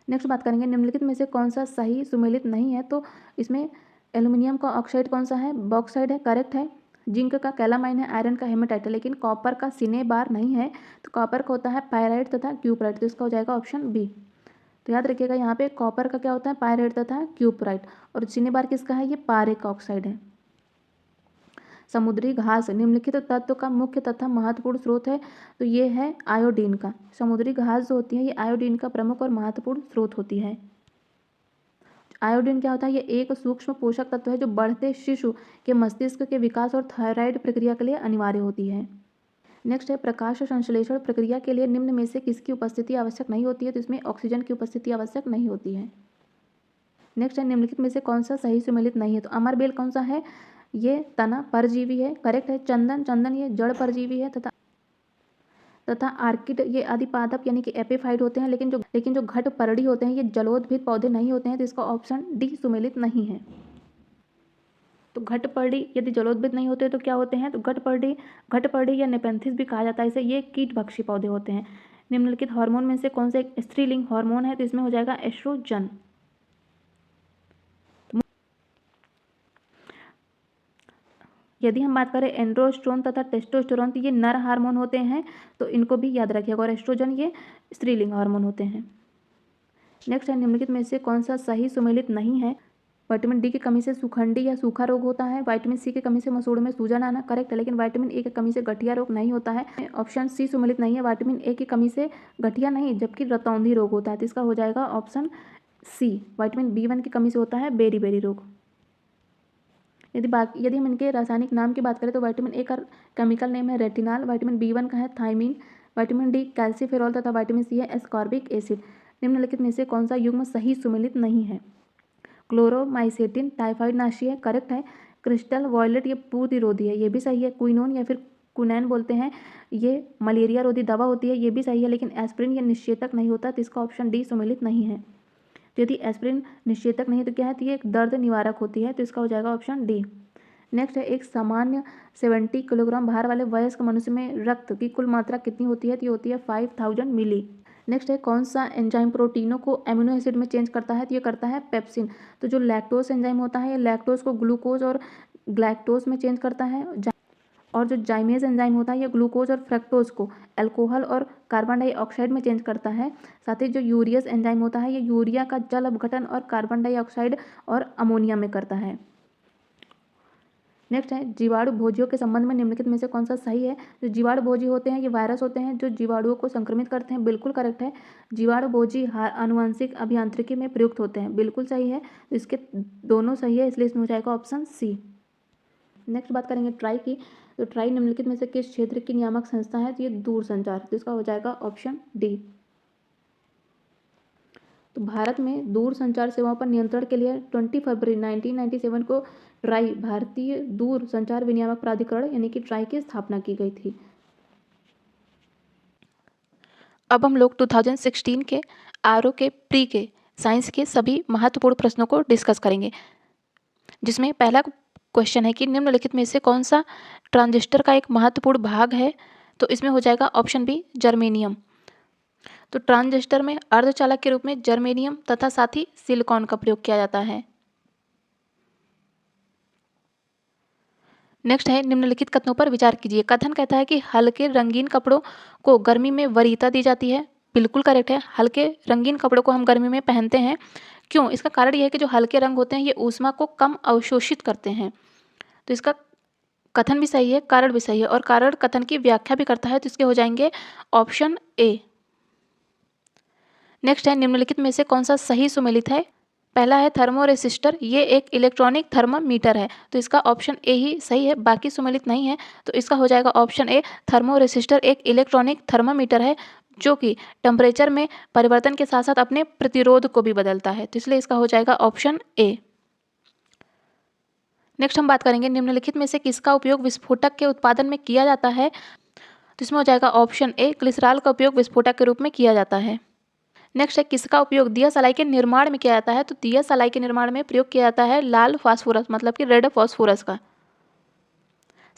नेक्स्ट बात करेंगे निम्नलिखित में से कौन सा सही सुमेलित नहीं है, तो इसमें एल्यूमिनियम का ऑक्साइड कौन सा है, बॉक्साइड है, करेक्ट है। जिंक का कैलामाइन है, आयरन का हेमेटाइट है, लेकिन कॉपर का सिनेबार नहीं है। तो कॉपर का होता है पायराइट तथा क्यूपराइट, तो इसका हो जाएगा ऑप्शन बी। तो याद रखिएगा यहाँ पे कॉपर का क्या होता है, पायराइट तथा क्यूपराइट। और सिनेबार किसका है, ये पारे का ऑक्साइड है। समुद्री घास निम्नलिखित तत्व का मुख्य तथा महत्वपूर्ण स्रोत है, तो ये है आयोडीन का। समुद्री घास जो होती है ये आयोडीन का प्रमुख और महत्वपूर्ण स्रोत होती है। आयोडीन क्या होता है, ये एक सूक्ष्म पोषक तत्व है जो बढ़ते शिशु के मस्तिष्क के विकास और थायराइड प्रक्रिया के लिए अनिवार्य होती है। नेक्स्ट है प्रकाश संश्लेषण प्रक्रिया के लिए निम्न में से किसकी उपस्थिति आवश्यक नहीं होती है, तो इसमें ऑक्सीजन की उपस्थिति आवश्यक नहीं होती है। नेक्स्ट है निम्नलिखित में से कौन सा सही सुमेलित नहीं है, तो अमरबेल कौन सा है, ये तना परजीवी है, करेक्ट है। चंदन ये जड़ परजीवी है। तथा आर्किड ये आदिपादप यानी कि एपिफाइड होते हैं, लेकिन जो घट परड़ी होते हैं ये जलोदभिद पौधे नहीं होते हैं, तो इसका ऑप्शन डी सुमेलित नहीं है। तो घट परड़ी यदि जलोदभिद नहीं होते तो क्या होते हैं, तो घट परड़ी या नेपेंथिस भी कहा जाता है इसे, ये कीटभक्षी पौधे होते हैं। निम्नलिखित हार्मोन में से कौन सा एक स्त्रीलिंग हार्मोन है, तो इसमें हो जाएगा एस्ट्रोजन। यदि हम बात करें एंड्रोस्ट्रोन तथा टेस्टोस्टेरोन, तो ये नर हार्मोन होते हैं, तो इनको भी याद रखिएगा। और एस्ट्रोजन ये स्त्रीलिंग हार्मोन होते हैं। नेक्स्ट है निम्नलिखित में से कौन सा सही सुमेलित नहीं है, विटामिन डी की कमी से सुखंडी या सूखा रोग होता है, विटामिन सी की कमी से मसूड़ में सूजन आना, करेक्ट है। लेकिन विटामिन ए की कमी से गठिया रोग नहीं होता है, ऑप्शन सी सुमेलित नहीं है। विटामिन ए की कमी से गठिया नहीं जबकि रतौंधी रोग होता है, तो इसका हो जाएगा ऑप्शन सी। विटामिन B1 की कमी से होता है बेरी रोग। यदि हम इनके रासायनिक नाम की बात करें तो विटामिन ए का केमिकल नेम है रेटिनॉल, विटामिन B1 का है थायमीन, विटामिन डी कैल्सीफेरॉल तथा विटामिन सी है एस्कॉर्बिक एसिड। निम्नलिखित में से कौन सा युग्म सही सुमेलित नहीं है? क्लोरोमाइसेटिन टाइफाइड नाशी है, करेक्ट है। क्रिस्टल वॉयलेट ये प्रतिरोधी है, ये भी सही है। क्विनोन या फिर क्विनैन बोलते हैं, ये मलेरिया रोधी दवा होती है, ये भी सही है। लेकिन एस्प्रिन ये निषेचक नहीं होता, तो इसका ऑप्शन डी सुमेलित नहीं है। तो यदि एस्प्रिन निषेचक नहीं है तो क्या है? तो ये एक दर्द निवारक होती है, तो इसका हो जाएगा ऑप्शन डी। नेक्स्ट है, एक सामान्य 70 किलोग्राम भार वाले वयस्क मनुष्य में रक्त की कुल मात्रा कितनी होती है? तो ये होती है 5000 मिली। नेक्स्ट है, कौन सा एंजाइम प्रोटीनों को अमीनो एसिड में चेंज करता है? तो ये करता है पेप्सिन। तो जो लैक्टोज एंजाइम होता है, ये लैक्टोज को ग्लूकोज और ग्लैक्टोज में चेंज करता है। और जो जाइमेज एंजाइम होता है, ये ग्लूकोज और फ्रक्टोज को अल्कोहल और कार्बन डाइऑक्साइड में चेंज करता है। साथ ही जो यूरियस एंजाइम होता है, ये यूरिया का जल अपघटन और कार्बन डाइऑक्साइड और अमोनिया में करता है। नेक्स्ट है, जीवाणु भोजियों के संबंध में निम्नलिखित में से कौन सा सही है? जो जीवाणु भोजी होते हैं, ये वायरस होते हैं जो जीवाणुओं को संक्रमित करते हैं, बिल्कुल करेक्ट है। जीवाणु भोजी आनुवंशिक अभियांत्रिकी में प्रयुक्त होते हैं, बिल्कुल सही है। तो इसके दोनों सही है, इसलिए इसमें हो जाएगा ऑप्शन सी। नेक्स्ट बात करेंगे ट्राई की। तो ट्राई निम्नलिखित में से किस क्षेत्र की नियामक संस्था है? तो ये दूरसंचार, तो इसका हो जाएगा ऑप्शन डी। तो भारत में दूरसंचार सेवाओं पर नियंत्रण के लिए 20 फरवरी 1997 को ट्राई भारतीय दूर संचार विनियामक प्राधिकरण यानी कि ट्राई की स्थापना की गई थी। अब हम लोग 2016 के आरओ के प्री के साइंस के सभी महत्वपूर्ण प्रश्नों को डिस्कस करेंगे, जिसमें पहला क्वेश्चन है कि निम्नलिखित में से कौन सा ट्रांजिस्टर का एक महत्वपूर्ण भाग है? तो इसमें हो जाएगा ऑप्शन बी जर्मेनियम। तो ट्रांजिस्टर में अर्धचालक के रूप में जर्मेनियम तथा साथ ही सिलिकॉन का प्रयोग किया जाता है। नेक्स्ट है, निम्नलिखित कथनों पर विचार कीजिए। कथन कहता है कि हल्के रंगीन कपड़ों को गर्मी में वरीयता दी जाती है, बिल्कुल करेक्ट है। हल्के रंगीन कपड़ों को हम गर्मी में पहनते हैं, क्यों? इसका कारण यह है कि जो हल्के रंग होते हैं ये ऊष्मा को कम अवशोषित करते हैं। तो इसका कथन भी सही है, कारण भी सही है, और कारण कथन की व्याख्या भी करता है, तो इसके हो जाएंगे ऑप्शन ए। नेक्स्ट है, निम्नलिखित में से कौन सा सही सुमेलित है? पहला है थर्मोरेसिस्टर, ये एक इलेक्ट्रॉनिक थर्मामीटर है, तो इसका ऑप्शन ए ही सही है, बाकी सुमेलित नहीं है। तो इसका हो जाएगा ऑप्शन ए। थर्मोरेसिस्टर एक इलेक्ट्रॉनिक थर्मामीटर है जो कि टेम्परेचर में परिवर्तन के साथ साथ अपने प्रतिरोध को भी बदलता है, तो इसलिए इसका हो जाएगा ऑप्शन ए। नेक्स्ट हम बात करेंगे निम्नलिखित में से किसका उपयोग विस्फोटक के उत्पादन में किया जाता है? तो इसमें हो जाएगा ऑप्शन ए। ग्लिसरॉल का उपयोग विस्फोटक के रूप में किया जाता है। नेक्स्ट है, किसका उपयोग दिया सलाई के निर्माण में किया जाता है? तो दिया सलाई के निर्माण में प्रयोग किया जाता है लाल फास्फोरस, मतलब कि रेड फास्फोरस का।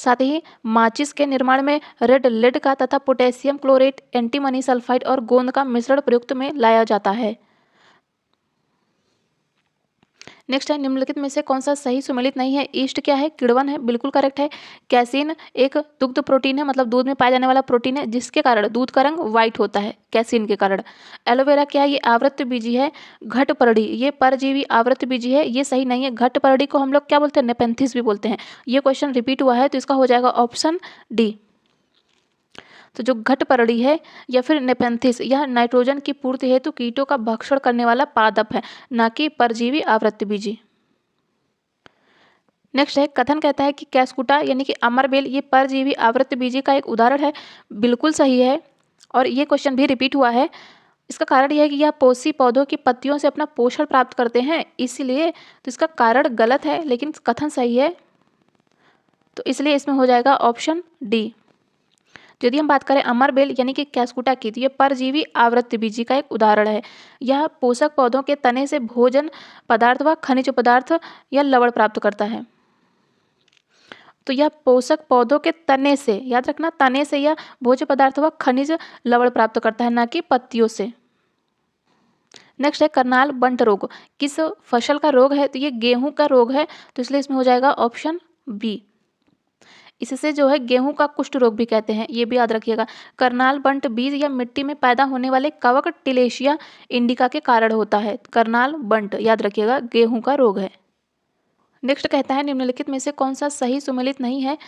साथ ही माचिस के निर्माण में रेड लेड का तथा पोटेशियम क्लोरेट, एंटीमनी सल्फाइड और गोंद का मिश्रण प्रयुक्त में लाया जाता है। नेक्स्ट है, निम्नलिखित में से कौन सा सही सुमेलित नहीं है? ईस्ट क्या है? किण्वन है, बिल्कुल करेक्ट है। कैसीन एक दुग्ध प्रोटीन है, मतलब दूध में पाया जाने वाला प्रोटीन है, जिसके कारण दूध का रंग व्हाइट होता है, कैसीन के कारण। एलोवेरा क्या है? ये आवृत्त बीजी है। घटपर्णी ये परजीवी आवृत्त बीजी है, ये सही नहीं है। घटपर्णी को हम लोग क्या बोलते हैं? नेपेंथिस भी बोलते हैं। ये क्वेश्चन रिपीट हुआ है, तो इसका हो जाएगा ऑप्शन डी। तो जो घटपर्णी है या फिर नेपेंथिस, यह नाइट्रोजन की पूर्ति हेतु कीटों का भक्षण करने वाला पादप है, न कि परजीवी आवृत्तबीजी। नेक्स्ट है, कथन कहता है कि कैस्कुटा यानी कि अमरबेल ये परजीवी आवृत्तबीजी का एक उदाहरण है, बिल्कुल सही है, और ये क्वेश्चन भी रिपीट हुआ है। इसका कारण यह है कि यह पोषी पौधों की पत्तियों से अपना पोषण प्राप्त करते हैं, इसलिए तो इसका कारण गलत है, लेकिन कथन सही है, तो इसलिए इसमें हो जाएगा ऑप्शन डी। यदि हम बात करें अमरबेल यानी कि कैस्कुटा की, तो ये परजीवी आवृत्तबीजी का एक उदाहरण है। यह पोषक पौधों के तने से भोजन पदार्थ व खनिज पदार्थ या लवण प्राप्त करता है। तो यह पोषक पौधों के तने से, याद रखना, तने से यह भोज्य पदार्थ व खनिज लवण प्राप्त करता है, न कि पत्तियों से। नेक्स्ट है, करनाल बंट रोग किस फसल का रोग है? तो ये गेहूं का रोग है, तो इसलिए इसमें हो जाएगा ऑप्शन बी। इससे जो है गेहूं का कुष्ठ रोग भी कहते हैं, ये भी याद रखिएगा। करनाल बंट बीज या मिट्टी में पैदा होने वाले कवक टिलेशिया इंडिका के कारण होता है। करनाल बंट याद रखिएगा, गेहूं का रोग है। नेक्स्ट कहता है, निम्नलिखित में से कौन सा सही सुमेलित नहीं है?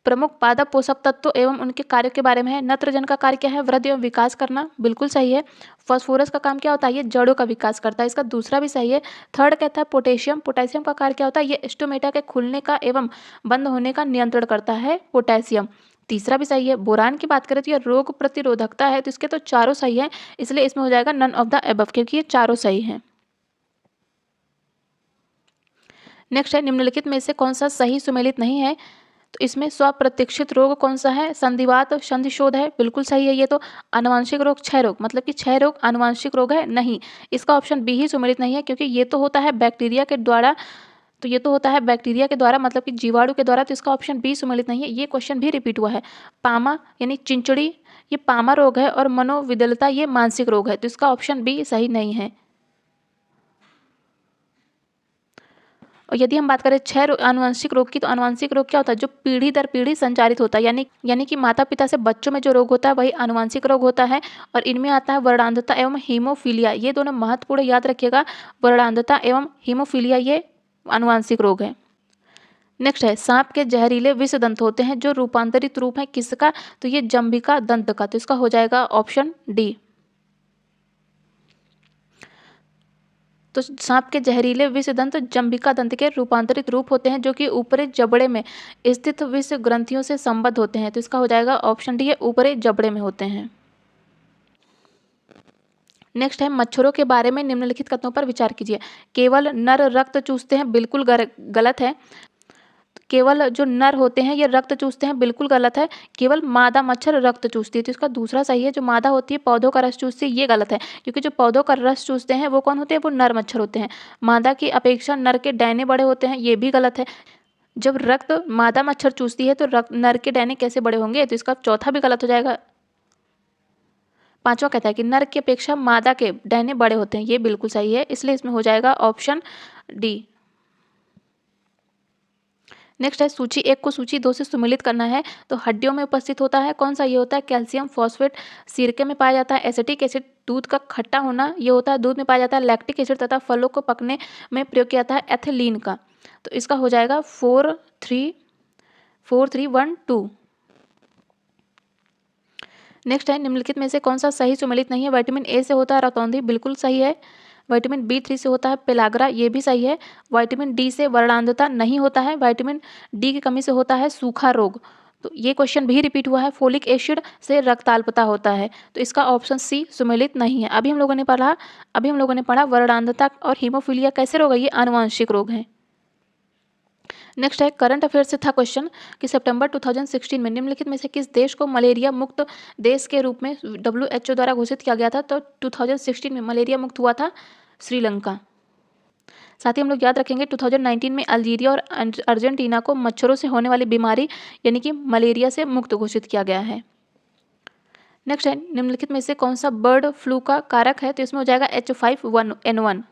प्रमुख पादप पोषक तत्व एवं उनके कार्य के बारे में है। नत्रजन का कार्य क्या है? वृद्धि एवं विकास करना, बिल्कुल सही है। फास्फोरस का काम क्या होता है? ये जड़ों का विकास करता है, इसका दूसरा भी सही है। थर्ड कहता है पोटेशियम, पोटेशियम का कार्य क्या होता है? ये स्टोमेटा के खुलने का एवं बंद होने का नियंत्रण करता है, पोटेशियम। तीसरा भी सही है। बोरान की बात करें तो यह रोग प्रतिरोधकता है, तो इसके तो चारों सही है, इसलिए इसमें हो जाएगा नन ऑफ द एबव, क्योंकि ये चारों सही हैं। नेक्स्ट है निम्नलिखित में से कौन सा सही सुमेलित नहीं है, तो इसमें स्वप्रतीक्षित रोग कौन सा है, संधिवात संधिशोथ है, बिल्कुल सही है ये तो। आनुवांशिक रोग क्षय रोग, मतलब कि क्षय रोग आनुवांशिक रोग है, नहीं, इसका ऑप्शन बी ही सुमेलित नहीं है, क्योंकि ये तो होता है बैक्टीरिया के द्वारा, तो ये तो होता है बैक्टीरिया के द्वारा, मतलब कि जीवाणु के द्वारा, तो इसका ऑप्शन बी सुमेलित नहीं है। ये क्वेश्चन भी रिपीट हुआ है। पामा यानी चिंचड़ी, ये पामा रोग है, और मनोविदलता ये मानसिक रोग है, तो इसका ऑप्शन बी सही नहीं है। और यदि हम बात करें आनुवंशिक रोग की, तो आनुवंशिक रोग क्या होता है, जो पीढ़ी दर पीढ़ी संचारित होता है, यानी कि माता पिता से बच्चों में जो रोग होता है वही आनुवंशिक रोग होता है। और इनमें आता है वर्णांधता एवं हीमोफीलिया, ये दोनों महत्वपूर्ण याद रखिएगा। वर्णांधता एवं हीमोफीलिया ये आनुवंशिक रोग है। नेक्स्ट है सांप के जहरीले विष दंत होते हैं, जो रूपांतरित रूप है किसका, तो ये जंबिका दंत का, तो इसका हो जाएगा ऑप्शन डी। तो सांप के जहरीले विष दंत जंबिका दंत के रूपांतरित रूप होते हैं, जो कि ऊपरी जबड़े में स्थित विष ग्रंथियों से संबद्ध होते हैं, तो इसका हो जाएगा ऑप्शन डी, ये ऊपरी जबड़े में होते हैं। नेक्स्ट है मच्छरों के बारे में निम्नलिखित कथनों पर विचार कीजिए। केवल नर रक्त चूसते हैं, बिल्कुल गलत है। केवल जो नर होते हैं ये रक्त चूसते हैं, बिल्कुल गलत है। केवल मादा मच्छर रक्त चूसती है, तो इसका दूसरा सही है। जो मादा होती है पौधों का रस चूसती है, ये गलत है, क्योंकि जो पौधों का रस चूसते हैं वो कौन होते हैं, वो नर मच्छर होते हैं। मादा की अपेक्षा नर के डैने बड़े होते हैं, ये भी गलत है। जब रक्त मादा मच्छर चूसती है तो नर के डैने कैसे बड़े होंगे, तो इसका चौथा भी गलत हो जाएगा। पांचवा कहता है कि नर की अपेक्षा मादा के डैने बड़े होते हैं, ये बिल्कुल सही है, इसलिए इसमें हो जाएगा ऑप्शन डी। नेक्स्ट है सूची 1 को सूची 2 से सुमेलित करना है। तो हड्डियों में उपस्थित होता है, कौन सा, ये होता है कैल्शियम फॉस्फेट, सिरके में पाया जाता है। एसिटिक एसिड, दूध का खट्टा होना, ये होता है दूध में पाया जाता है। लैक्टिक एसिड तथा फलों को पकने में प्रयोग किया जाता है एथिलीन का, तो इसका हो जाएगा 4 3 1 2। नेक्स्ट है निम्नलिखित में से कौन सा सही सुमेलित नहीं है। विटामिन ए से होता है रतौंधी, बिल्कुल सही है। विटामिन B3 से होता है पेलाग्रा, ये भी सही है। विटामिन डी से वर्णांधता नहीं होता है। विटामिन डी की कमी से होता है सूखा रोग, तो ये क्वेश्चन भी रिपीट हुआ है। फोलिक एसिड से रक्ताल्पता होता है, तो इसका ऑप्शन सी सुमेलित नहीं है। अभी हम लोगों ने पढ़ा वर्णांधता और हीमोफीलिया कैसे रोग है, ये आनुवंशिक रोग हैं। नेक्स्ट है करंट अफेयर से था क्वेश्चन कि सितंबर 2016 में निम्नलिखित में से किस देश को मलेरिया मुक्त देश के रूप में WHO द्वारा घोषित किया गया था। तो 2016 में मलेरिया मुक्त हुआ था श्रीलंका। साथ ही हम लोग याद रखेंगे 2019 में अल्जीरिया और अर्जेंटीना को मच्छरों से होने वाली बीमारी यानी कि मलेरिया से मुक्त घोषित किया गया है। नेक्स्ट है निम्नलिखित में से कौन सा बर्ड फ्लू का कारक है, तो इसमें हो जाएगा H5N1।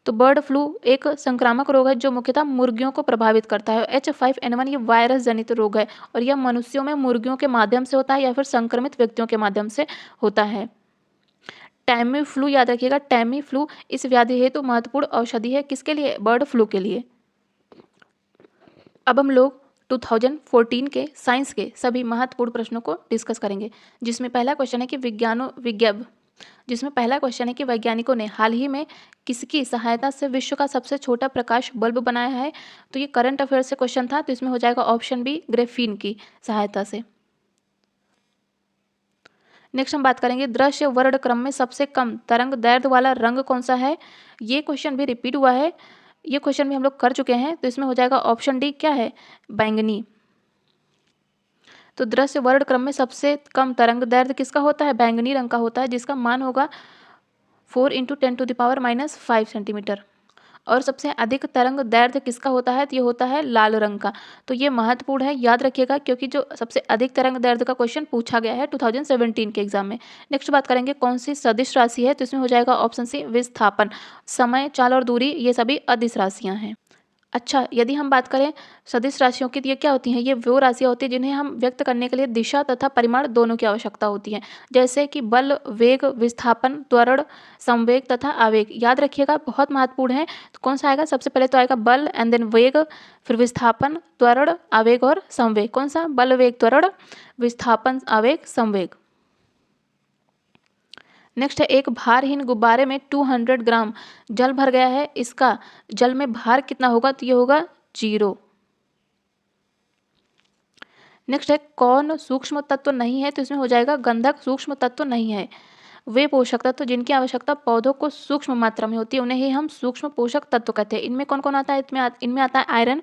तो बर्ड फ्लू एक संक्रामक रोग है जो मुख्यतः मुर्गियों को प्रभावित करता है। H5N1 ये वायरस जनित रोग है और यह मनुष्यों में मुर्गियों के माध्यम से होता है या फिर संक्रमित व्यक्तियों के माध्यम से होता है। टैमी फ्लू याद रखिएगा, टैमी फ्लू इस व्याधि हेतु महत्वपूर्ण औषधि है, किसके लिए, बर्ड फ्लू के लिए। अब हम लोग 2014 के साइंस के सभी महत्वपूर्ण प्रश्नों को डिस्कस करेंगे, जिसमें पहला क्वेश्चन है कि वैज्ञानिकों ने हाल ही में किसकी सहायता से विश्व का सबसे छोटा प्रकाश बल्ब बनाया है। तो ये करंट अफेयर से क्वेश्चन था, तो इसमें हो जाएगा ऑप्शन बी, ग्रेफीन की सहायता से। नेक्स्ट हम बात करेंगे दृश्य वर्ण क्रम में सबसे कम तरंग दैर्ध्य वाला रंग कौन सा है। ये क्वेश्चन भी रिपीट हुआ है, ये क्वेश्चन भी हम लोग कर चुके हैं, तो इसमें हो जाएगा ऑप्शन डी, क्या है, बैंगनी। तो दृश्य वर्ण क्रम में सबसे कम तरंग दैर्ध्य किसका होता है, बैंगनी रंग का होता है, जिसका मान होगा 4 × 10⁻⁵ सेंटीमीटर। और सबसे अधिक तरंग दैर्ध्य किसका होता है, तो ये होता है लाल रंग का। तो ये महत्वपूर्ण है, याद रखिएगा, क्योंकि जो सबसे अधिक तरंग दैर्ध्य का क्वेश्चन पूछा गया है 2017 के एग्जाम में। नेक्स्ट बात करेंगे कौन सी सदिश राशि है, तो इसमें हो जाएगा ऑप्शन सी, विस्थापन। समय, चाल और दूरी ये सभी अदिश राशियाँ हैं। अच्छा, यदि हम बात करें सदिश राशियों की, तो ये क्या होती हैं, ये वो राशियाँ होती हैं जिन्हें हम व्यक्त करने के लिए दिशा तथा परिमाण दोनों की आवश्यकता होती है, जैसे कि बल, वेग, विस्थापन, त्वरण, संवेग तथा आवेग। याद रखिएगा, बहुत महत्वपूर्ण है। तो कौन सा आएगा, सबसे पहले तो आएगा बल, एंड देन वेग, फिर विस्थापन, त्वरण, आवेग और संवेग। कौन सा, बल, वेग, त्वरण, विस्थापन, आवेग, संवेग। नेक्स्ट है एक भारहीन गुब्बारे में 200 ग्राम जल भर गया है, इसका जल में भार कितना होगा, तो ये होगा 0। नेक्स्ट है कौन सूक्ष्म तत्व नहीं है, तो इसमें हो जाएगा गंधक सूक्ष्म तत्व नहीं है। वे पोषक तत्व जिनकी आवश्यकता पौधों को सूक्ष्म मात्रा में होती है उन्हें ही हम सूक्ष्म पोषक तत्व कहते हैं। इनमें कौन कौन आता है? इनमें आता है आयरन,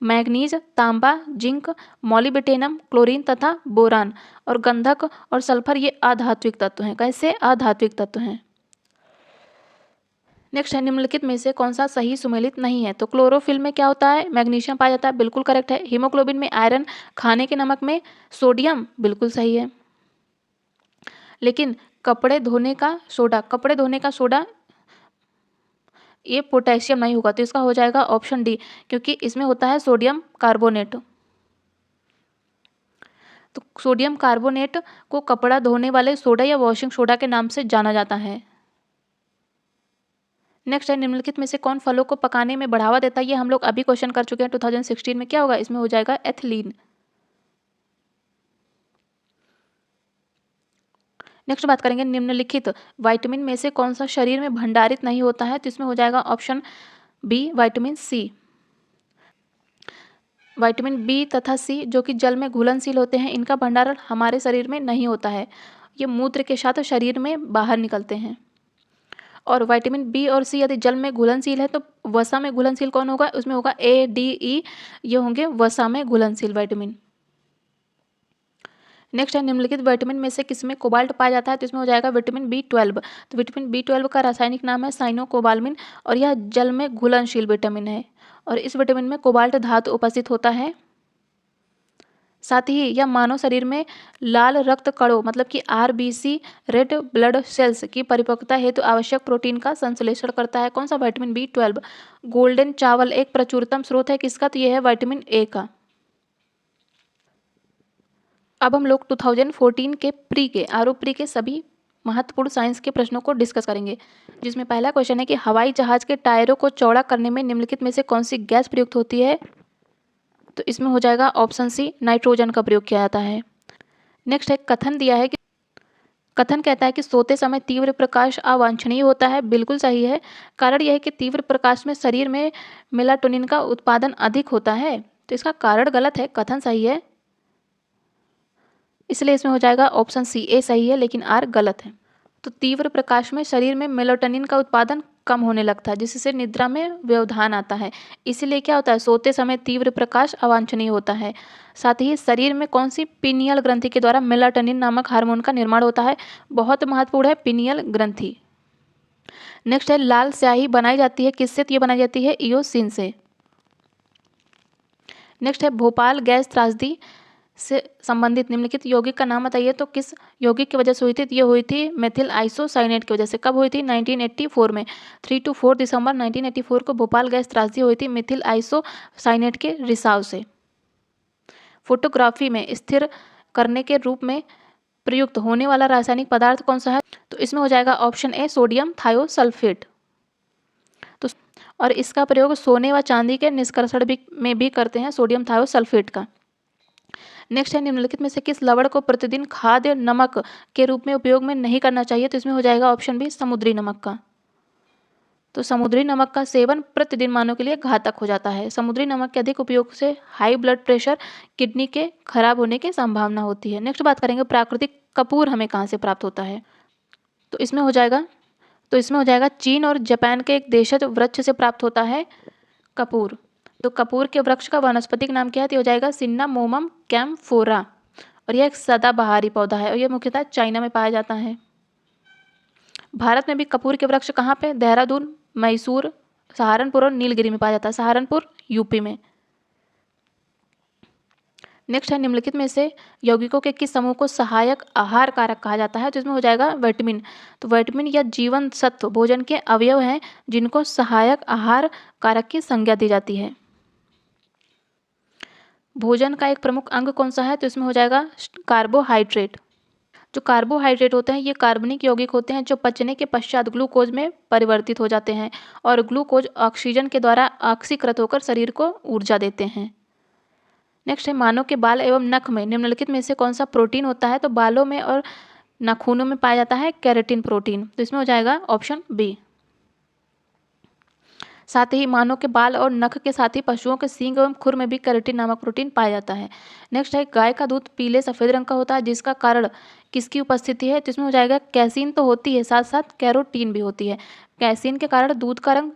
मैग्नीज, तांबा, जिंक, मॉलिब्डेनम, क्लोरीन तथा बोरान। और गंधक और सल्फर ये अधात्विक तत्व हैं। कैसे? अधात्विक तत्व हैं। नेक्स्ट है निम्नलिखित में से कौन सा सही सुमेलित नहीं है? तो क्लोरोफिल में क्या होता है? मैग्नीशियम पाया जाता है, बिल्कुल करेक्ट है। हीमोग्लोबिन में आयरन, खाने के नमक में सोडियम, बिल्कुल सही है। लेकिन कपड़े धोने का सोडा ये पोटेशियम नहीं होगा, तो इसका हो जाएगा ऑप्शन डी, क्योंकि इसमें होता है सोडियम कार्बोनेट। तो सोडियम कार्बोनेट को कपड़ा धोने वाले सोडा या वॉशिंग सोडा के नाम से जाना जाता है। नेक्स्ट है निम्नलिखित में से कौन फलों को पकाने में बढ़ावा देता है? ये हम लोग अभी क्वेश्चन कर चुके हैं 2016 में। क्या होगा? इसमें हो जाएगा एथिलीन। नेक्स्ट बात करेंगे निम्नलिखित विटामिन में से कौन सा शरीर में भंडारित नहीं होता है? तो इसमें हो जाएगा option B, vitamin C. Vitamin B तथा सी जो कि जल में घुलनशील होते हैं, इनका भंडारण हमारे शरीर में नहीं होता है। ये मूत्र के साथ शरीर में बाहर निकलते हैं। और विटामिन बी और सी यदि जल में घुलनशील है तो वसा में घुलनशील कौन होगा? उसमें होगा ए, डी, ई, ये होंगे वसा में घुलनशील विटामिन। नेक्स्ट है निम्नलिखित विटामिन में से किसमें कोबाल्ट पाया जाता है? तो इसमें हो जाएगा विटामिन B12। तो विटामिन B12 का रासायनिक नाम है साइनोकोबाल्मिन और यह जल में घुलनशील विटामिन है और इस विटामिन में कोबाल्ट धातु उपस्थित होता है। साथ ही यह मानव शरीर में लाल रक्त कणों मतलब कि RBC रेड ब्लड सेल्स की परिपक्वता हेतु आवश्यक प्रोटीन का संश्लेषण करता है। कौन सा? Vitamin B12। गोल्डन चावल एक प्रचुरतम स्रोत है किसका? तो यह है विटामिन ए का। अब हम लोग 2014 के प्री के सभी महत्वपूर्ण साइंस के प्रश्नों को डिस्कस करेंगे, जिसमें पहला क्वेश्चन है कि हवाई जहाज के टायरों को चौड़ा करने में निम्नलिखित में से कौन सी गैस प्रयुक्त होती है? तो इसमें हो जाएगा ऑप्शन सी, नाइट्रोजन का प्रयोग किया जाता है। नेक्स्ट है कथन दिया है कि कथन कहता है कि सोते समय तीव्र प्रकाश अवांछनीय होता है, बिल्कुल सही है। कारण यह है कि तीव्र प्रकाश में शरीर में मेलाटोनिन का उत्पादन अधिक होता है, तो इसका कारण गलत है, कथन सही है। इसलिए इसमें हो जाएगा ऑप्शन सी, ए सही है लेकिन आर गलत है। तो तीव्र प्रकाश में शरीर में मेलाटोनिन का उत्पादन कम होने लगता है जिससे निद्रा में व्यवधान आता है, इसीलिए क्या होता है? सोते समय तीव्र प्रकाश अवांछनीय होता है। साथ ही शरीर में कौन सी पीनियल ग्रंथि के द्वारा मेलाटोनिन नामक हार्मोन का निर्माण होता है? बहुत महत्वपूर्ण है पीनियल ग्रंथि। नेक्स्ट है लाल स्याही बनाई जाती है किससे? तो ये बनाई जाती है इयोसिन से। नेक्स्ट है भोपाल गैस त्रासदी से संबंधित निम्नलिखित यौगिक का नाम बताइए। तो किस यौगिक की वजह से हुई थी? तो ये हुई थी मेथिल आइसोसाइनेट की वजह से। कब हुई थी? 1984 में। 3 to 4 दिसंबर 1984 को भोपाल गैस त्रासदी हुई थी मेथिल आइसोसाइनेट के रिसाव से। फोटोग्राफी में स्थिर करने के रूप में प्रयुक्त होने वाला रासायनिक पदार्थ कौन सा है? तो इसमें हो जाएगा ऑप्शन ए, सोडियम थायोसल्फेट। तो और इसका प्रयोग सोने व चांदी के निष्कर्षण में भी करते हैं, सोडियम थायोसल्फेट का। नेक्स्ट है निम्नलिखित में से किस लवण को प्रतिदिन खाद्य नमक के रूप में उपयोग में नहीं करना चाहिए? तो इसमें हो जाएगा ऑप्शन बी, समुद्री नमक का। तो समुद्री नमक का सेवन प्रतिदिन मानव के लिए घातक हो जाता है। समुद्री नमक के अधिक उपयोग से हाई ब्लड प्रेशर, किडनी के खराब होने की संभावना होती है। नेक्स्ट बात करेंगे प्राकृतिक कपूर हमें कहाँ से प्राप्त होता है? तो इसमें हो जाएगा चीन और जापान के एक देशज वृक्ष से प्राप्त होता है कपूर। तो कपूर के वृक्ष का वानस्पतिक नाम क्या है? तो हो जाएगा सिन्नामोमम कैम्फोरा और यह एक सदाबहारी पौधा है और यह मुख्यतः चाइना में पाया जाता है। भारत में भी कपूर के वृक्ष कहाँ पे? देहरादून, मैसूर, सहारनपुर और नीलगिरी में पाया जाता है। सहारनपुर यूपी में। नेक्स्ट है निम्नलिखित में से यौगिकों के किस समूह को सहायक आहार कारक कहा जाता है? तो इसमें हो जाएगा विटामिन। तो विटामिन या जीवन सत्व भोजन के अवयव हैं जिनको सहायक आहार कारक की संज्ञा दी जाती है। भोजन का एक प्रमुख अंग कौन सा है? तो इसमें हो जाएगा कार्बोहाइड्रेट। जो कार्बोहाइड्रेट होते हैं ये कार्बनिक यौगिक होते हैं जो पचने के पश्चात ग्लूकोज में परिवर्तित हो जाते हैं और ग्लूकोज ऑक्सीजन के द्वारा ऑक्सीकृत होकर शरीर को ऊर्जा देते हैं। नेक्स्ट है मानव के बाल एवं नख में निम्नलिखित में से कौन सा प्रोटीन होता है? तो बालों में और नाखूनों में पाया जाता है केराटिन प्रोटीन। तो इसमें हो जाएगा ऑप्शन बी। साथ ही मानव के बाल और नख के साथ ही पशुओं के सींग एवं खुर में भी केराटिन नामक प्रोटीन पाया जाता है। नेक्स्ट है गाय का दूध पीले सफेद रंग का होता है, जिसका कारण किसकी उपस्थिति है? तो इसमें हो जाएगा कैसीन तो होती है, साथ साथ कैरोटीन भी होती है। कैसीन के कारण दूध का रंग